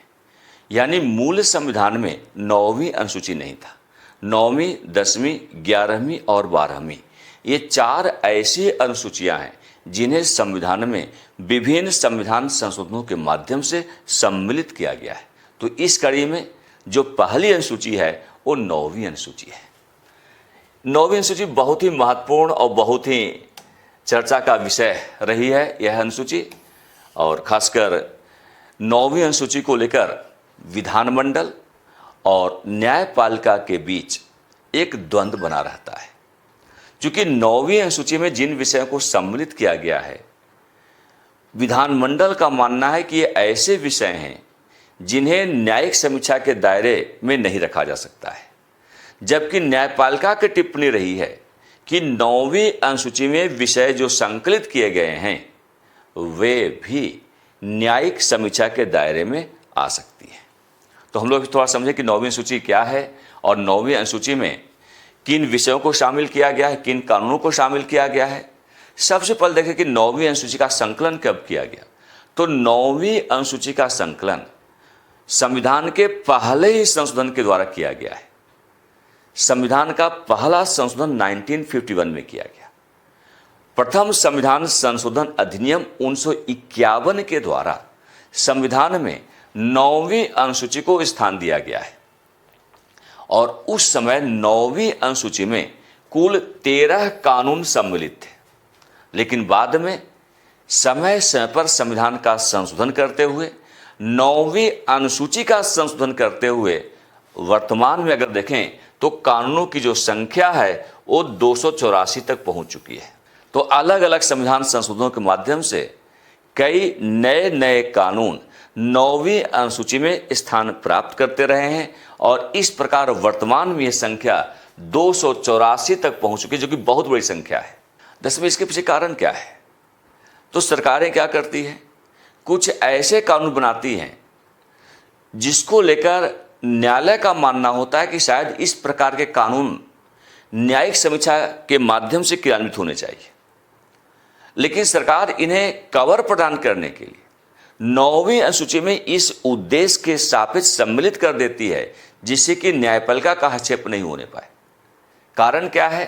यानी मूल संविधान में 9वीं अनुसूची नहीं था। 9वीं, 10वीं, 11वीं और 12वीं, ये 4 ऐसी अनुसूचियां हैं जिन्हें संविधान में विभिन्न संविधान संशोधनों के माध्यम से सम्मिलित किया गया है। तो इस कड़ी में जो पहली अनुसूची है वो 9वीं अनुसूची है। 9वीं अनुसूची बहुत ही महत्वपूर्ण और बहुत ही चर्चा का विषय रही है यह अनुसूची, और खासकर 9वीं अनुसूची को लेकर विधानमंडल और न्यायपालिका के बीच एक द्वंद्व बना रहता है। क्योंकि 9वीं अनुसूची में जिन विषयों को सम्मिलित किया गया है, विधानमंडल का मानना है कि ये ऐसे विषय हैं जिन्हें न्यायिक समीक्षा के दायरे में नहीं रखा जा सकता है, जबकि न्यायपालिका की टिप्पणी रही है कि 9वीं अनुसूची में विषय जो संकलित किए गए हैं वे भी न्यायिक समीक्षा के दायरे में आ सकती है। तो हम लोग थोड़ा समझें कि 9वीं अनुसूची क्या है और 9वीं अनुसूची में किन विषयों को शामिल किया गया है, किन कानूनों को शामिल किया गया है। सबसे पहले देखें कि 9वीं अनुसूची का संकलन कब किया गया। तो 9वीं अनुसूची का संकलन संविधान के पहले ही संशोधन के द्वारा किया गया है। संविधान का पहला संशोधन 1951 में किया गया। प्रथम संविधान संशोधन अधिनियम 1951 के द्वारा संविधान में 9वीं अनुसूची को स्थान दिया गया है, और उस समय 9वीं अनुसूची में कुल 13 कानून सम्मिलित थे। लेकिन बाद में समय समय पर संविधान का संशोधन करते हुए, 9वीं अनुसूची का संशोधन करते हुए वर्तमान में अगर देखें तो कानूनों की जो संख्या है वो 284 तक पहुंच चुकी है। तो अलग अलग संविधान संशोधनों के माध्यम से कई नए नए कानून 9वीं अनुसूची में स्थान प्राप्त करते रहे हैं, और इस प्रकार वर्तमान में यह संख्या 284 तक पहुंच चुकी है, जो कि बहुत बड़ी संख्या है। दसवें इसके पीछे कारण क्या है? तो सरकारें क्या करती हैं, कुछ ऐसे कानून बनाती हैं जिसको लेकर न्यायालय का मानना होता है कि शायद इस प्रकार के कानून न्यायिक समीक्षा के माध्यम से क्रियान्वित होने चाहिए, लेकिन सरकार इन्हें कवर प्रदान करने के लिए 9वीं अनुसूची में इस उद्देश्य के सापेक्ष सम्मिलित कर देती है जिससे कि न्यायपालिका का हस्तक्षेप नहीं होने पाए। कारण क्या है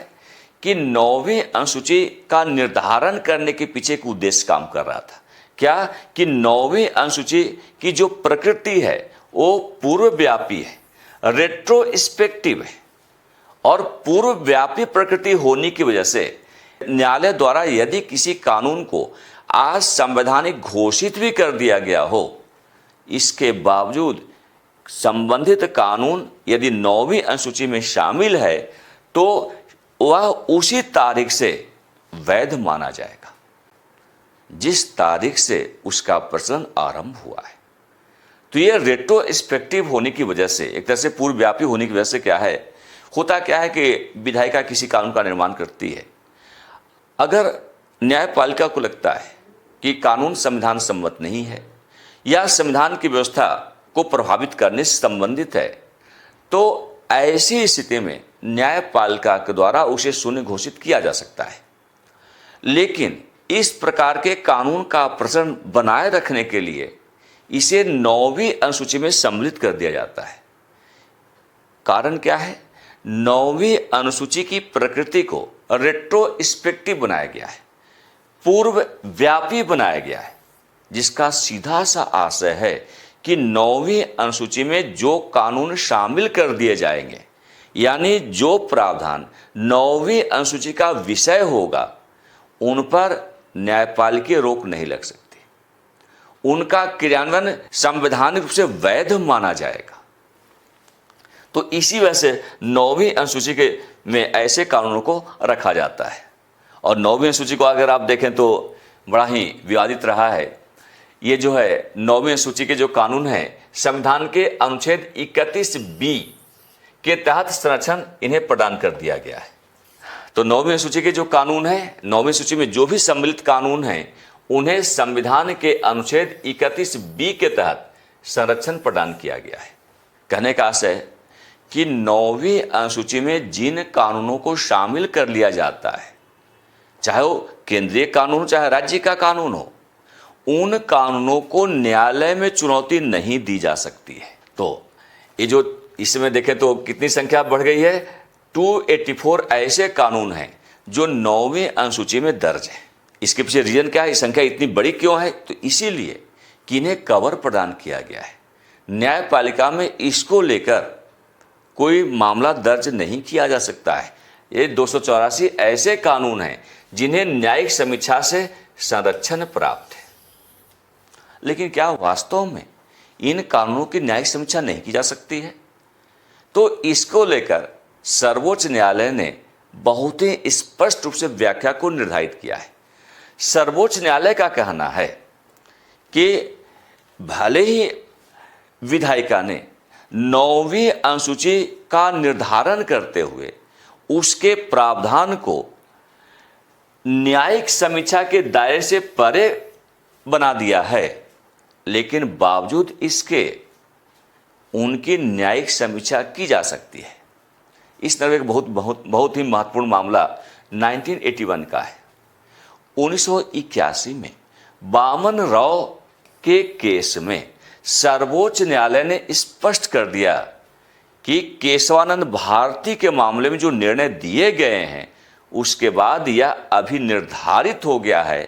कि 9वीं अनुसूची का निर्धारण करने के पीछे एक उद्देश्य काम कर रहा था। क्या कि 9वीं अनुसूची की जो प्रकृति है वो पूर्वव्यापी है, रेट्रोस्पेक्टिव है, और पूर्वव्यापी प्रकृति होने की वजह से न्यायालय द्वारा यदि किसी कानून को आज संवैधानिक घोषित भी कर दिया गया हो, इसके बावजूद संबंधित कानून यदि 9वीं अनुसूची में शामिल है तो वह उसी तारीख से वैध माना जाएगा जिस तारीख से उसका प्रचलन आरंभ हुआ है। तो यह रेट्रोस्पेक्टिव होने की वजह से, एक तरह से पूर्वव्यापी होने की वजह से क्या है, होता क्या है कि विधायिका किसी कानून का निर्माण करती है, अगर न्यायपालिका को लगता है कि कानून संविधान सम्मत नहीं है या संविधान की व्यवस्था को प्रभावित करने से संबंधित है, तो ऐसी स्थिति में न्यायपालिका के द्वारा उसे शून्य घोषित किया जा सकता है। लेकिन इस प्रकार के कानून का प्रचलन बनाए रखने के लिए इसे 9वीं अनुसूची में सम्मिलित कर दिया जाता है। कारण क्या है? 9वीं अनुसूची की प्रकृति को रेट्रोस्पेक्टिव बनाया गया है, पूर्व व्यापी बनाया गया है, जिसका सीधा सा आशय है कि 9वीं अनुसूची में जो कानून शामिल कर दिए जाएंगे, यानी जो प्रावधान 9वीं अनुसूची का विषय होगा, उन पर न्यायपालिकीय रोक नहीं लग सकती, उनका क्रियान्वयन संवैधानिक रूप से वैध माना जाएगा। तो इसी वजह से 9वीं अनुसूची के में ऐसे कानूनों को रखा जाता है। और 9वीं अनुसूची को अगर आप देखें तो बड़ा ही विवादित रहा है। ये जो है 9वीं अनुसूची के जो कानून हैं, संविधान के अनुच्छेद 31B के तहत संरक्षण इन्हें प्रदान कर दिया गया है। तो 9वीं अनुसूची के जो कानून हैं, 9वीं सूची में जो भी सम्मिलित कानून हैं, उन्हें संविधान के अनुच्छेद 31B के तहत संरक्षण प्रदान किया गया है। कहने का आशय है कि 9वीं अनुसूची में जिन कानूनों को शामिल कर लिया जाता है, चाहे वो केंद्रीय कानून चाहे राज्य का कानून हो, उन कानूनों को न्यायालय में चुनौती नहीं दी जा सकती है। तो ये जो इसमें देखें तो कितनी संख्या बढ़ गई है, 284 ऐसे कानून हैं जो 9वीं अनुसूची में दर्ज है। इसके पीछे रीजन क्या है, ये संख्या इतनी बड़ी क्यों है? तो इसीलिए कि इन्हें कवर प्रदान किया गया है। न्यायपालिका में इसको लेकर कोई मामला दर्ज नहीं किया जा सकता है। ये 284 ऐसे कानून हैं जिन्हें न्यायिक समीक्षा से संरक्षण प्राप्त है। लेकिन क्या वास्तव में इन कानूनों की न्यायिक समीक्षा नहीं की जा सकती है? तो इसको लेकर सर्वोच्च न्यायालय ने बहुत ही स्पष्ट रूप से व्याख्या को निर्धारित किया है। सर्वोच्च न्यायालय का कहना है कि भले ही विधायिका ने 9वीं अनुसूची का निर्धारण करते हुए उसके प्रावधान को न्यायिक समीक्षा के दायरे से परे बना दिया है, लेकिन बावजूद इसके उनकी न्यायिक समीक्षा की जा सकती है। इस तरह एक बहुत ही महत्वपूर्ण मामला 1981 का है। 1981 में वामन राव के केस में सर्वोच्च न्यायालय ने स्पष्ट कर दिया कि केशवानंद भारती के मामले में जो निर्णय दिए गए हैं, उसके बाद यह अभी निर्धारित हो गया है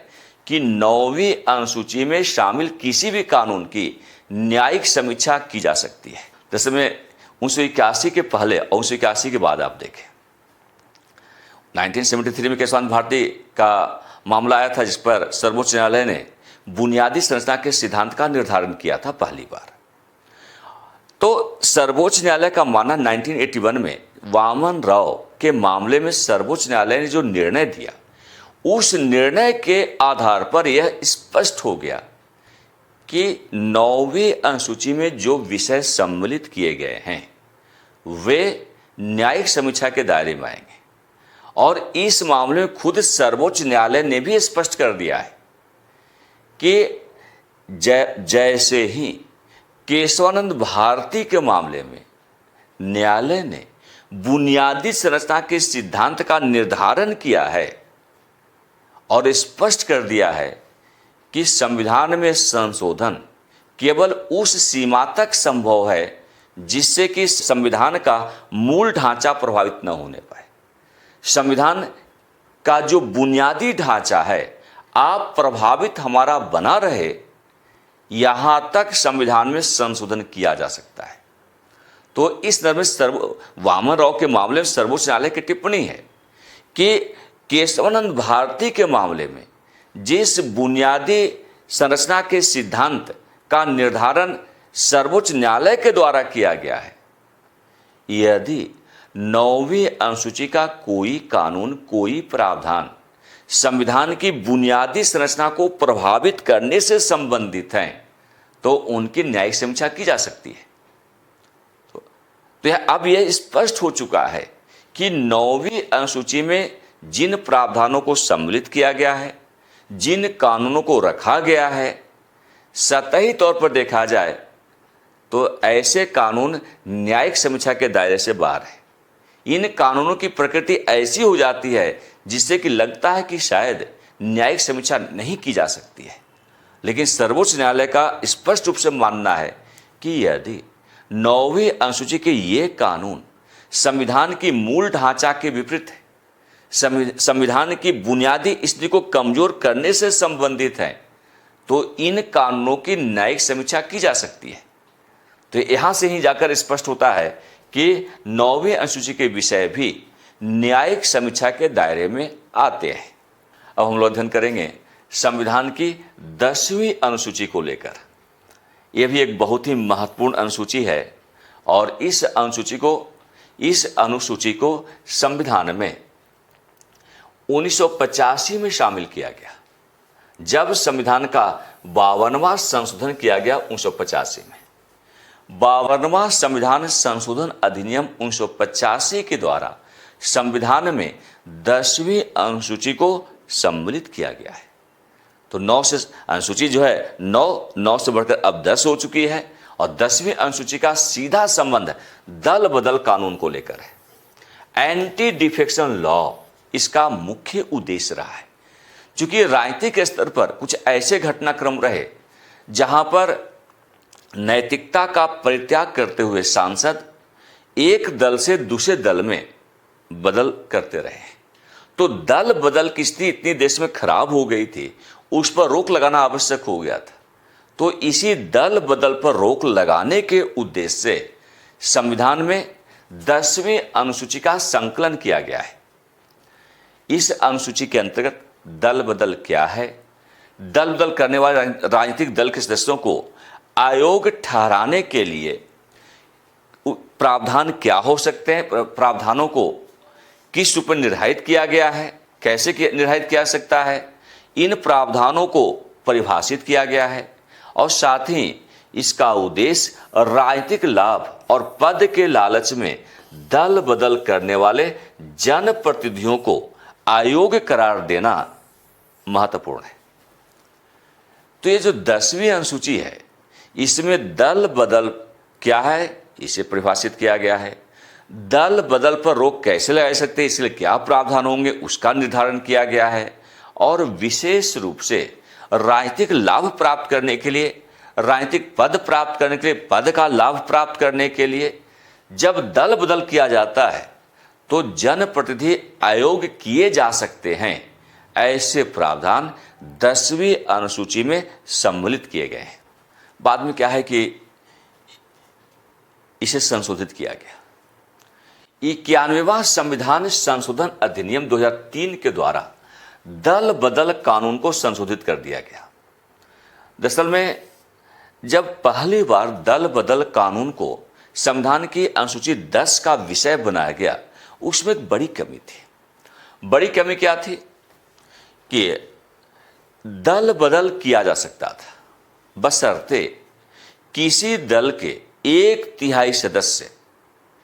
कि 9वीं अनुसूची में शामिल किसी भी कानून की न्यायिक समीक्षा की जा सकती है। जैसे में 1981 के पहले और 1981 के बाद आप देखें, 1973 में केशवानंद भारती का मामला आया था, जिस पर सर्वोच्च न्यायालय ने बुनियादी संरचना के सिद्धांत का निर्धारण किया था पहली बार। तो सर्वोच्च न्यायालय का मानना 1981 में वामन राव के मामले में सर्वोच्च न्यायालय ने जो निर्णय दिया, उस निर्णय के आधार पर यह स्पष्ट हो गया कि 9वीं अनुसूची में जो विषय सम्मिलित किए गए हैं वे न्यायिक समीक्षा के दायरे में आएंगे। और इस मामले में खुद सर्वोच्च न्यायालय ने भी स्पष्ट कर दिया है कि जैसे ही केशवानंद भारती के मामले में न्यायालय ने बुनियादी संरचना के सिद्धांत का निर्धारण किया है और स्पष्ट कर दिया है कि संविधान में संशोधन केवल उस सीमा तक संभव है जिससे कि संविधान का मूल ढांचा प्रभावित न होने पाए। संविधान का जो बुनियादी ढांचा है आप प्रभावित हमारा बना रहे, यहां तक संविधान में संशोधन किया जा सकता है। तो इस तरह में वामन राव के मामले में सर्वोच्च न्यायालय की टिप्पणी है कि केशवानंद भारती के मामले में जिस बुनियादी संरचना के सिद्धांत का निर्धारण सर्वोच्च न्यायालय के द्वारा किया गया है, यदि 9वीं अनुसूची का कोई कानून, कोई प्रावधान संविधान की बुनियादी संरचना को प्रभावित करने से संबंधित हैं, तो उनकी न्यायिक समीक्षा की जा सकती है। तो अब यह स्पष्ट हो चुका है कि 9वीं अनुसूची में जिन प्रावधानों को सम्मिलित किया गया है, जिन कानूनों को रखा गया है, सतही तौर पर देखा जाए तो ऐसे कानून न्यायिक समीक्षा के दायरे से बाहर है। इन कानूनों की प्रकृति ऐसी हो जाती है जिससे कि लगता है कि शायद न्यायिक समीक्षा नहीं की जा सकती है। लेकिन सर्वोच्च न्यायालय का स्पष्ट रूप से मानना है कि यदि 9वीं अनुसूची के ये कानून संविधान की मूल ढांचा के विपरीत है, संविधान की बुनियादी स्थिति को कमजोर करने से संबंधित है, तो इन कानूनों की न्यायिक समीक्षा की जा सकती है। तो यहां से ही जाकर स्पष्ट होता है कि 9वीं अनुसूची के विषय भी न्यायिक समीक्षा के दायरे में आते हैं। अब हम लोग अध्ययन करेंगे संविधान की 10वीं अनुसूची को लेकर। यह भी एक बहुत ही महत्वपूर्ण अनुसूची है और इस अनुसूची को संविधान में 1985 में शामिल किया गया, जब संविधान का 52वां संशोधन किया गया 1985 में। 52वां संविधान संशोधन अधिनियम 1985 के द्वारा संविधान में 10वीं अनुसूची को सम्मिलित किया गया है। तो 9 से अनुसूची जो है 9 से बढ़कर अब 10 हो चुकी है और 10वीं अनुसूची का सीधा संबंध दल बदल कानून को लेकर है। एंटी डिफेक्शन लॉ इसका मुख्य उद्देश्य रहा है। चूंकि राजनीतिक स्तर पर कुछ ऐसे घटनाक्रम रहे जहां पर नैतिकता का परित्याग करते हुए सांसद एक दल से दूसरे दल में बदल करते रहे, तो दल बदल की स्थिति इतनी देश में खराब हो गई थी, उस पर रोक लगाना आवश्यक हो गया था। तो इसी दल बदल पर रोक लगाने के उद्देश्य से संविधान में 10वीं अनुसूची का संकलन किया गया है। इस अनुसूची के अंतर्गत दल बदल क्या है, दल बदल करने वाले राजनीतिक दल के सदस्यों को आयोग ठहराने के लिए प्रावधान क्या हो सकते हैं, प्रावधानों को किस रूप में निर्धारित किया गया है, कैसे निर्धारित किया जा सकता है, इन प्रावधानों को परिभाषित किया गया है और साथ ही इसका उद्देश्य राजनीतिक लाभ और पद के लालच में दल बदल करने वाले जनप्रतिनिधियों को आयोग करार देना महत्वपूर्ण है। तो ये जो 10वीं अनुसूची है इसमें दल बदल क्या है इसे परिभाषित किया गया है। दल बदल पर रोक कैसे लगा सकते हैं, इसलिए क्या प्रावधान होंगे उसका निर्धारण किया गया है। और विशेष रूप से राजनीतिक लाभ प्राप्त करने के लिए, राजनीतिक पद प्राप्त करने के लिए, पद का लाभ प्राप्त करने के लिए जब दल बदल किया जाता है तो जनप्रतिनिधि आयोग किए जा सकते हैं। ऐसे प्रावधान 10वीं अनुसूची में सम्मिलित किए गए हैं। बाद में क्या है कि इसे संशोधित किया गया। 91वां संविधान संशोधन अधिनियम 2003 के द्वारा दल बदल कानून को संशोधित कर दिया गया। दरअसल में जब पहली बार दल बदल कानून को संविधान की अनुसूची 10 का विषय बनाया गया, उसमें एक बड़ी कमी थी। बड़ी कमी क्या थी कि दल बदल किया जा सकता था बशर्ते किसी दल के 1/3 सदस्य,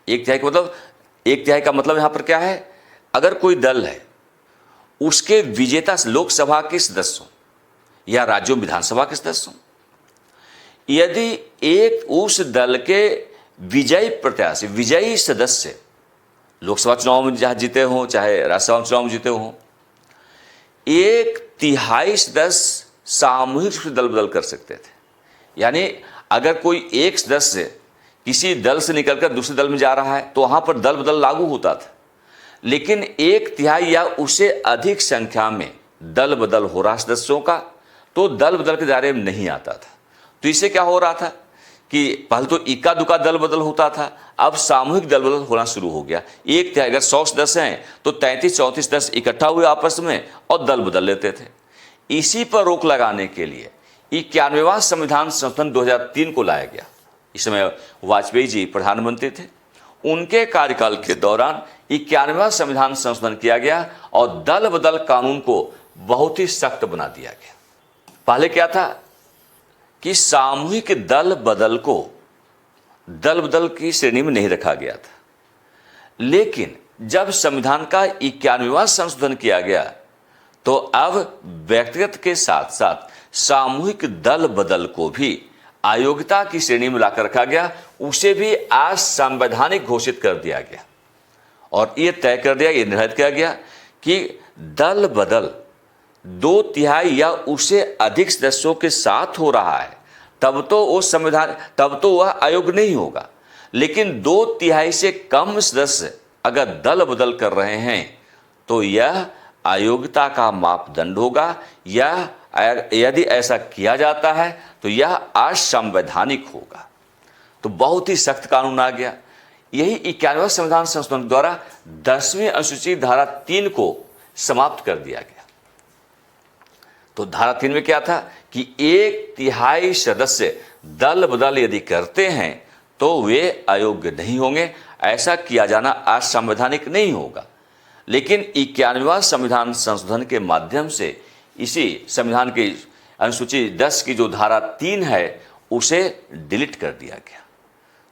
1/3 का मतलब यहां पर क्या है, अगर कोई दल है उसके विजेता लोकसभा के सदस्य या राज्यों विधानसभा के सदस्य, यदि एक उस दल के विजयी प्रत्याशी, विजयी सदस्य लोकसभा चुनाव में जहां जीते हों चाहे राज्यसभा चुनाव में जीते हों, 1/3 सदस्य सामूहिक रूप से दल बदल कर सकते थे। यानी अगर कोई एक सदस्य किसी दल से निकलकर दूसरे दल में जा रहा है तो वहां पर दल बदल लागू होता था, लेकिन 1/3 या उससे अधिक संख्या में दल बदल हो रहा सदस्यों का तो दल बदल के दायरे में नहीं आता था। तो इससे क्या हो रहा था कि पहले तो इक्का दुक्का दल बदल होता था, अब सामूहिक दल बदल होना शुरू हो गया। 1/3 अगर 100 सदस्य हैं तो 33-34 सदस्य इकट्ठा हुए आपस में और दल बदल लेते थे। इसी पर रोक लगाने के लिए 91वां संविधान संशोधन 2003 को लाया गया। इस समय वाजपेयी जी प्रधानमंत्री थे, उनके कार्यकाल के दौरान 91वां संविधान संशोधन किया गया और दल बदल कानून को बहुत ही सख्त बना दिया गया। पहले क्या था कि सामूहिक दल बदल को दल बदल की श्रेणी में नहीं रखा गया था, लेकिन जब संविधान का 91वां संशोधन किया गया तो अब व्यक्तिगत के साथ साथ सामूहिक दल बदल को भी अयोग्यता की श्रेणी में लाकर रखा गया, उसे भी असंवैधानिक घोषित कर दिया गया और यह तय कर दिया, यह निर्धारित किया गया कि दल बदल 2/3 या उससे अधिक सदस्यों के साथ हो रहा है तब तो वो संविधान, तब तो वह अयोग्य नहीं होगा। लेकिन 2/3 से कम सदस्य अगर दल बदल कर रहे हैं तो यह अयोग्यता का मापदंड होगा। यह यदि ऐसा किया जाता है तो यह असंवैधानिक होगा। तो बहुत ही सख्त कानून आ गया। यही 91वां संविधान संशोधन द्वारा 10वीं अनुसूची धारा 3 को समाप्त कर दिया गया। तो धारा 3 में क्या था कि 1/3 सदस्य दल बदल यदि करते हैं तो वे अयोग्य नहीं होंगे, ऐसा किया जाना असंवैधानिक नहीं होगा। लेकिन 91वां संविधान संशोधन के माध्यम से इसी संविधान की अनुसूची 10 की जो धारा 3 है उसे डिलीट कर दिया गया।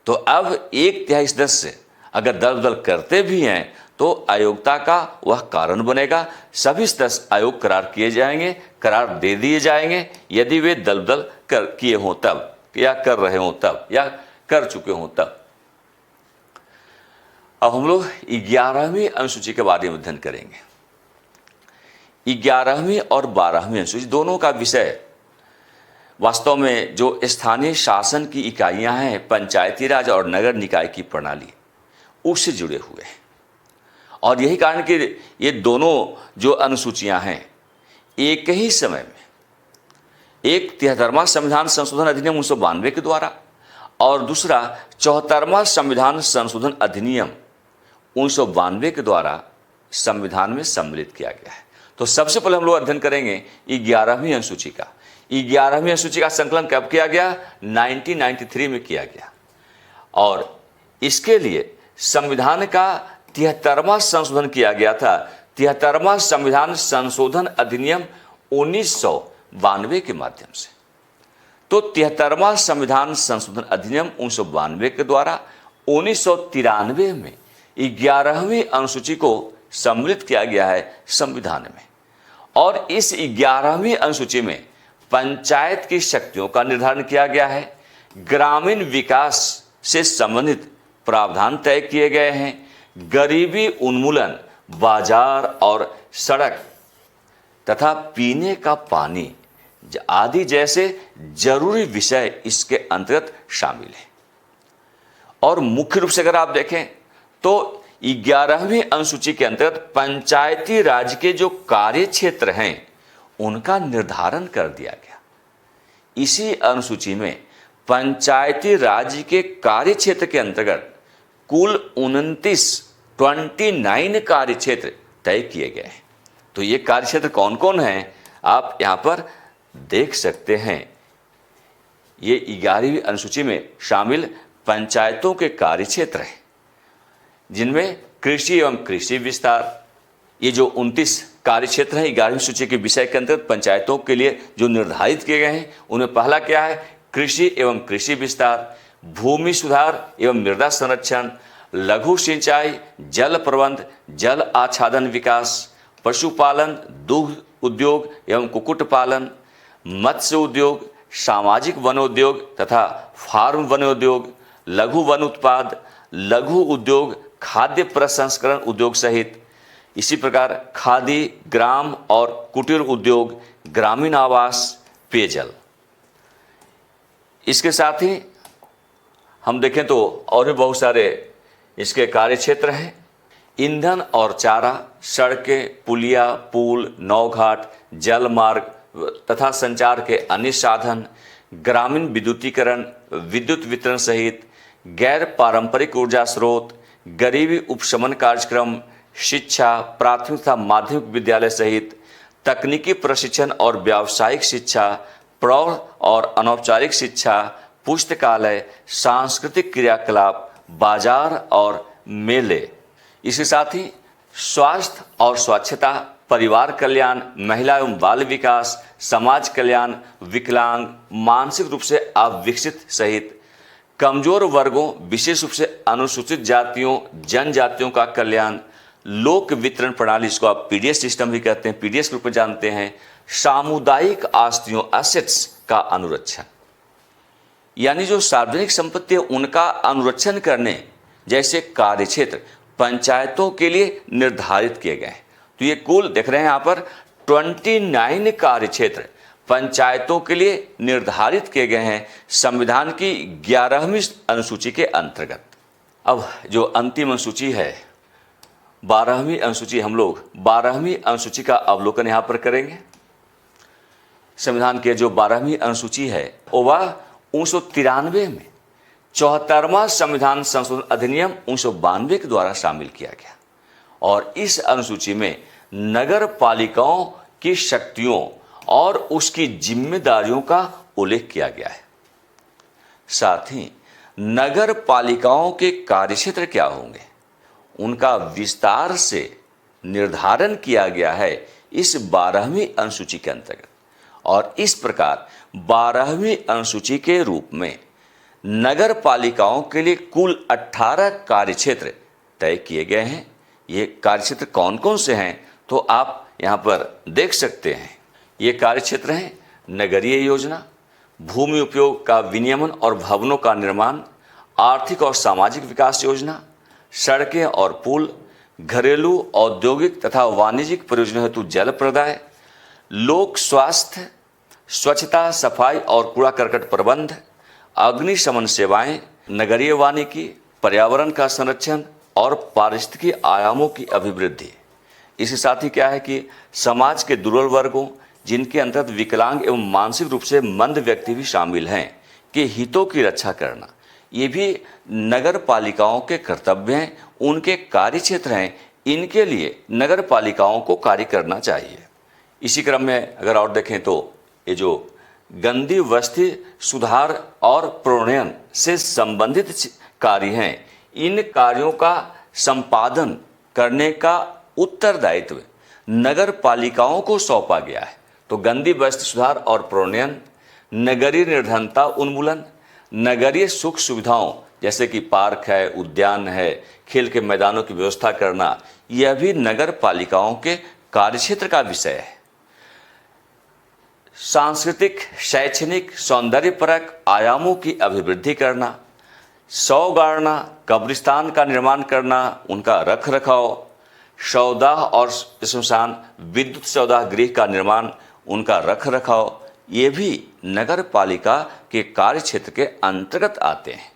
तो अब 1/3 सदस्य अगर दल बदल करते भी हैं तो अयोग्यता का वह कारण बनेगा। सभी सदस्य अयोग्य करार किए जाएंगे, करार दे दिए जाएंगे यदि वे दल बदल किए हों तब, या कर रहे हों तब, या कर चुके हों तब। अब हम लोग 11वीं अनुसूची के बारे में अध्ययन करेंगे। 11वीं और 12वीं अनुसूची दोनों का विषय वास्तव में जो स्थानीय शासन की इकाइयां हैं, पंचायती राज और नगर निकाय की प्रणाली, उससे जुड़े हुए हैं। और यही कारण कि ये दोनों जो अनुसूचियां हैं एक ही समय में, एक 73वां संविधान संशोधन अधिनियम 1992 के द्वारा और दूसरा 74वां संविधान संशोधन अधिनियम 1992 के द्वारा संविधान में सम्मिलित किया गया है। तो सबसे पहले हम लोग अध्ययन करेंगे 11वीं अनुसूची का। 11वीं अनुसूची का संकलन कब किया गया? 1993 में किया गया। और इसके लिए संविधान का 73वां संशोधन किया गया था। 73वां संविधान संशोधन अधिनियम 1992 के माध्यम से। तो 73वां संविधान संशोधन अधिनियम 1992 के द्वारा 1993 में 11वीं अनुसूची को सम्मिलित किया गया है संविधान में। और इस 11वीं अनुसूची में पंचायत की शक्तियों का निर्धारण किया गया है, ग्रामीण विकास से संबंधित प्रावधान तय किए गए हैं, गरीबी उन्मूलन, बाजार और सड़क तथा पीने का पानी आदि जैसे जरूरी विषय इसके अंतर्गत शामिल हैं। और मुख्य रूप से अगर आप देखें तो 11वीं अनुसूची के अंतर्गत पंचायती राज के जो कार्य क्षेत्र हैं उनका निर्धारण कर दिया गया। इसी अनुसूची में पंचायती राज के कार्य क्षेत्र के अंतर्गत कुल 29 कार्य क्षेत्र तय किए गए हैं। तो ये कार्य क्षेत्र कौन कौन हैं आप यहां पर देख सकते हैं। ये 11वीं अनुसूची में शामिल पंचायतों के कार्य क्षेत्र हैं, जिनमें कृषि एवं कृषि विस्तार, ये जो 29 कार्य क्षेत्र हैं 11वीं सूची के विषय के अंतर्गत पंचायतों के लिए जो निर्धारित किए गए हैं, उनमें पहला क्या है? कृषि एवं कृषि विस्तार, भूमि सुधार एवं मृदा संरक्षण, लघु सिंचाई, जल प्रबंध, जल आच्छादन विकास, पशुपालन, दुग्ध उद्योग एवं कुक्कुट पालन, मत्स्य उद्योग, सामाजिक वनोद्योग तथा फार्म वनोद्योग, लघु वन उत्पाद, लघु उद्योग, खाद्य प्रसंस्करण उद्योग सहित इसी प्रकार खादी, ग्राम और कुटीर उद्योग, ग्रामीण आवास, पेयजल। इसके साथ ही हम देखें तो और भी बहुत सारे इसके कार्य क्षेत्र हैं। ईंधन और चारा, सड़कें, पुलिया, पुल, नौघाट, जल मार्ग तथा संचार के अन्य साधन, ग्रामीण विद्युतीकरण, विद्युत वितरण सहित गैर पारंपरिक ऊर्जा स्रोत, गरीबी उपशमन कार्यक्रम, शिक्षा, प्राथमिक तथा माध्यमिक विद्यालय सहित तकनीकी प्रशिक्षण और व्यावसायिक शिक्षा, प्रौढ़ और अनौपचारिक शिक्षा, पुस्तकालय, सांस्कृतिक क्रियाकलाप, बाजार और मेले। इसके साथ ही स्वास्थ्य और स्वच्छता, परिवार कल्याण, महिला एवं बाल विकास, समाज कल्याण, विकलांग, मानसिक रूप से अविकसित सहित कमजोर वर्गों, विशेष रूप से अनुसूचित जातियों, जनजातियों का कल्याण, लोक वितरण प्रणाली, इसको आप पीडीएस सिस्टम भी कहते हैं, पीडीएस के रूप में जानते हैं, सामुदायिक आस्तियों, एसेट्स का अनुरक्षण, यानी जो सार्वजनिक संपत्ति है उनका अनुरक्षण करने जैसे कार्य क्षेत्र पंचायतों के लिए निर्धारित किए गए हैं। तो ये कुल देख रहे हैं यहाँ पर 29 कार्य क्षेत्र पंचायतों के लिए निर्धारित किए गए हैं संविधान की 11वीं अनुसूची के अंतर्गत। अब जो अंतिम अनुसूची है 12वीं अनुसूची, हम लोग 12वीं अनुसूची का अवलोकन यहां पर करेंगे। संविधान के जो 12वीं अनुसूची है वह 1993 में 74वां संविधान संशोधन अधिनियम 1992 के द्वारा शामिल किया गया और इस अनुसूची में नगर पालिकाओं की शक्तियों और उसकी जिम्मेदारियों का उल्लेख किया गया है। साथ ही नगर पालिकाओं के कार्यक्षेत्र क्या होंगे, उनका विस्तार से निर्धारण किया गया है इस 12वीं अनुसूची के अंतर्गत। और इस प्रकार 12वीं अनुसूची के रूप में नगर पालिकाओं के लिए कुल 18 कार्यक्षेत्र तय किए गए हैं। ये कार्यक्षेत्र कौन कौन से हैं तो आप यहाँ पर देख सकते हैं। ये कार्यक्षेत्र हैं नगरीय योजना, भूमि उपयोग का विनियमन और भवनों का निर्माण, आर्थिक और सामाजिक विकास योजना, सड़कें और पुल, घरेलू, औद्योगिक तथा वाणिज्यिक परियोजना हेतु जल प्रदाय, लोक स्वास्थ्य, स्वच्छता, सफाई और कूड़ा करकट प्रबंध, अग्निशमन सेवाएं, नगरीय वानिकी, पर्यावरण का संरक्षण और पारिस्थितिकी आयामों की अभिवृद्धि। इसके साथ ही क्या है कि समाज के दुर्बल वर्गों, जिनके अंतर्गत विकलांग एवं मानसिक रूप से मंद व्यक्ति भी शामिल हैं, के हितों की रक्षा करना, ये भी नगर पालिकाओं के कर्तव्य हैं, उनके कार्य क्षेत्र हैं। इनके लिए नगर पालिकाओं को कार्य करना चाहिए। इसी क्रम में अगर और देखें तो ये जो गंदी बस्ती सुधार और प्रोन्नयन से संबंधित कार्य हैं, इन कार्यों का संपादन करने का उत्तरदायित्व नगर पालिकाओं को सौंपा गया है। तो गंदी बस्ती सुधार और प्रोन्नयन, नगरीय निर्धनता उन्मूलन, नगरीय सुख सुविधाओं जैसे कि पार्क है, उद्यान है, खेल के मैदानों की व्यवस्था करना, यह भी नगर पालिकाओं के कार्यक्षेत्र का विषय है। सांस्कृतिक, शैक्षणिक, सौंदर्यपरक आयामों की अभिवृद्धि करना, शव गाड़ना, कब्रिस्तान का निर्माण करना, उनका रख रखाव, शवदाह और श्मशान, विद्युत शवदाह गृह का निर्माण, उनका रख रखाव, ये भी नगर पालिका के कार्य क्षेत्र के अंतर्गत आते हैं।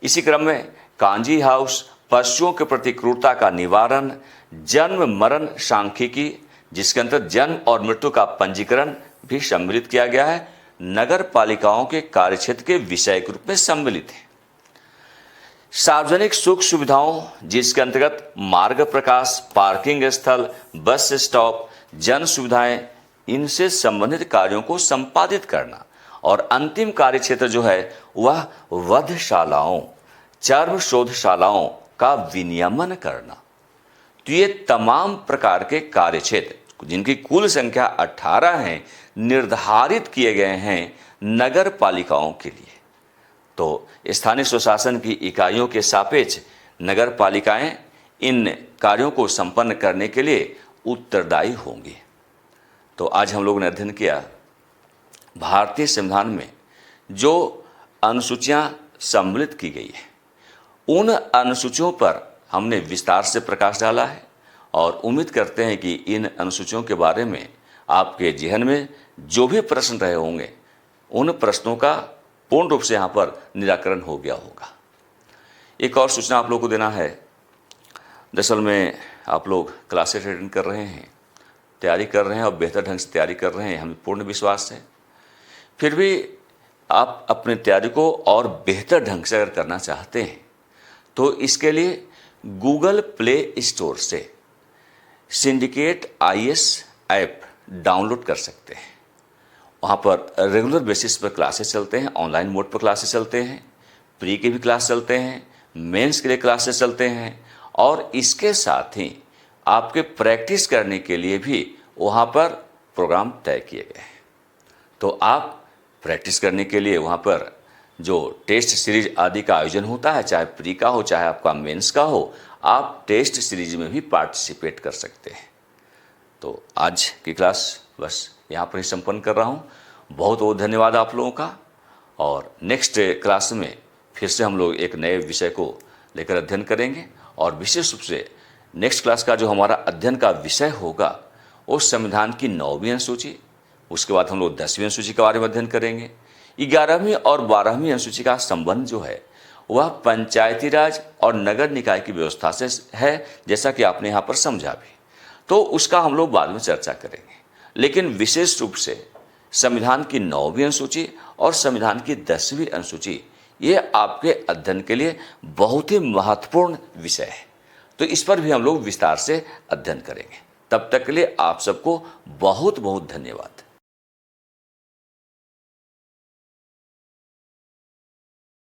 इसी क्रम में कांजी हाउस, पशुओं के प्रति क्रूरता का निवारण, जन्म मरण सांख्यिकी, जिसके अंतर्गत जन्म और मृत्यु का पंजीकरण भी सम्मिलित किया गया है, नगर पालिकाओं के कार्यक्षेत्र के विषय के रूप में सम्मिलित है। सार्वजनिक सुख सुविधाओं, जिसके अंतर्गत मार्ग प्रकाश, पार्किंग स्थल, बस स्टॉप, जन सुविधाएं, इनसे संबंधित कार्यों को संपादित करना। और अंतिम कार्य क्षेत्र जो है वह वधशालाओं, चर्म शोधशालाओं का विनियमन करना। तो ये तमाम प्रकार के कार्य क्षेत्र, जिनकी कुल संख्या 18 हैं, निर्धारित किए गए हैं नगर पालिकाओं के लिए। तो स्थानीय स्वशासन की इकाइयों के सापेक्ष नगर पालिकाएं इन कार्यों को संपन्न करने के लिए उत्तरदायी होंगी। तो आज हम लोगों ने अध्ययन किया भारतीय संविधान में जो अनुसूचियां सम्मिलित की गई है, उन अनुसूचियों पर हमने विस्तार से प्रकाश डाला है और उम्मीद करते हैं कि इन अनुसूचियों के बारे में आपके जेहन में जो भी प्रश्न रहे होंगे, उन प्रश्नों का पूर्ण रूप से यहाँ पर निराकरण हो गया होगा। एक और सूचना आप लोगों को देना है। दरअसल में आप लोग क्लासेस अटेंड कर रहे हैं, तैयारी कर रहे हैं और बेहतर ढंग से तैयारी कर रहे हैं, हमें पूर्ण विश्वास है। फिर भी आप अपनी तैयारी को और बेहतर ढंग से अगर करना चाहते हैं तो इसके लिए गूगल प्ले स्टोर से सिंडिकेट IAS ऐप डाउनलोड कर सकते हैं। वहाँ पर रेगुलर बेसिस पर क्लासेस चलते हैं, ऑनलाइन मोड पर क्लासेस चलते हैं, प्री के भी क्लास चलते हैं, मेंस के लिए क्लासेस चलते हैं और इसके साथ ही आपके प्रैक्टिस करने के लिए भी वहाँ पर प्रोग्राम तय किए गए हैं। तो आप प्रैक्टिस करने के लिए वहाँ पर जो टेस्ट सीरीज आदि का आयोजन होता है, चाहे प्री का हो चाहे आपका मेंस का हो, आप टेस्ट सीरीज में भी पार्टिसिपेट कर सकते हैं। तो आज की क्लास बस यहाँ पर ही संपन्न कर रहा हूँ। बहुत बहुत धन्यवाद आप लोगों का। और नेक्स्ट क्लास में फिर से हम लोग एक नए विषय को लेकर अध्ययन करेंगे और विशेष रूप से नेक्स्ट क्लास का जो हमारा अध्ययन का विषय होगा वो संविधान की 9वीं अनुसूची, उसके बाद हम लोग 10वीं अनुसूची के बारे में अध्ययन करेंगे। 11वीं और 12वीं अनुसूची का संबंध जो है वह पंचायती राज और नगर निकाय की व्यवस्था से है, जैसा कि आपने यहाँ पर समझा भी, तो उसका हम लोग बाद में चर्चा करेंगे। लेकिन विशेष रूप से संविधान की 9वीं अनुसूची और संविधान की 10वीं अनुसूची ये आपके अध्ययन के लिए बहुत ही महत्वपूर्ण विषय है, तो इस पर भी हम लोग विस्तार से अध्ययन करेंगे। तब तक के लिए आप सबको बहुत बहुत धन्यवाद।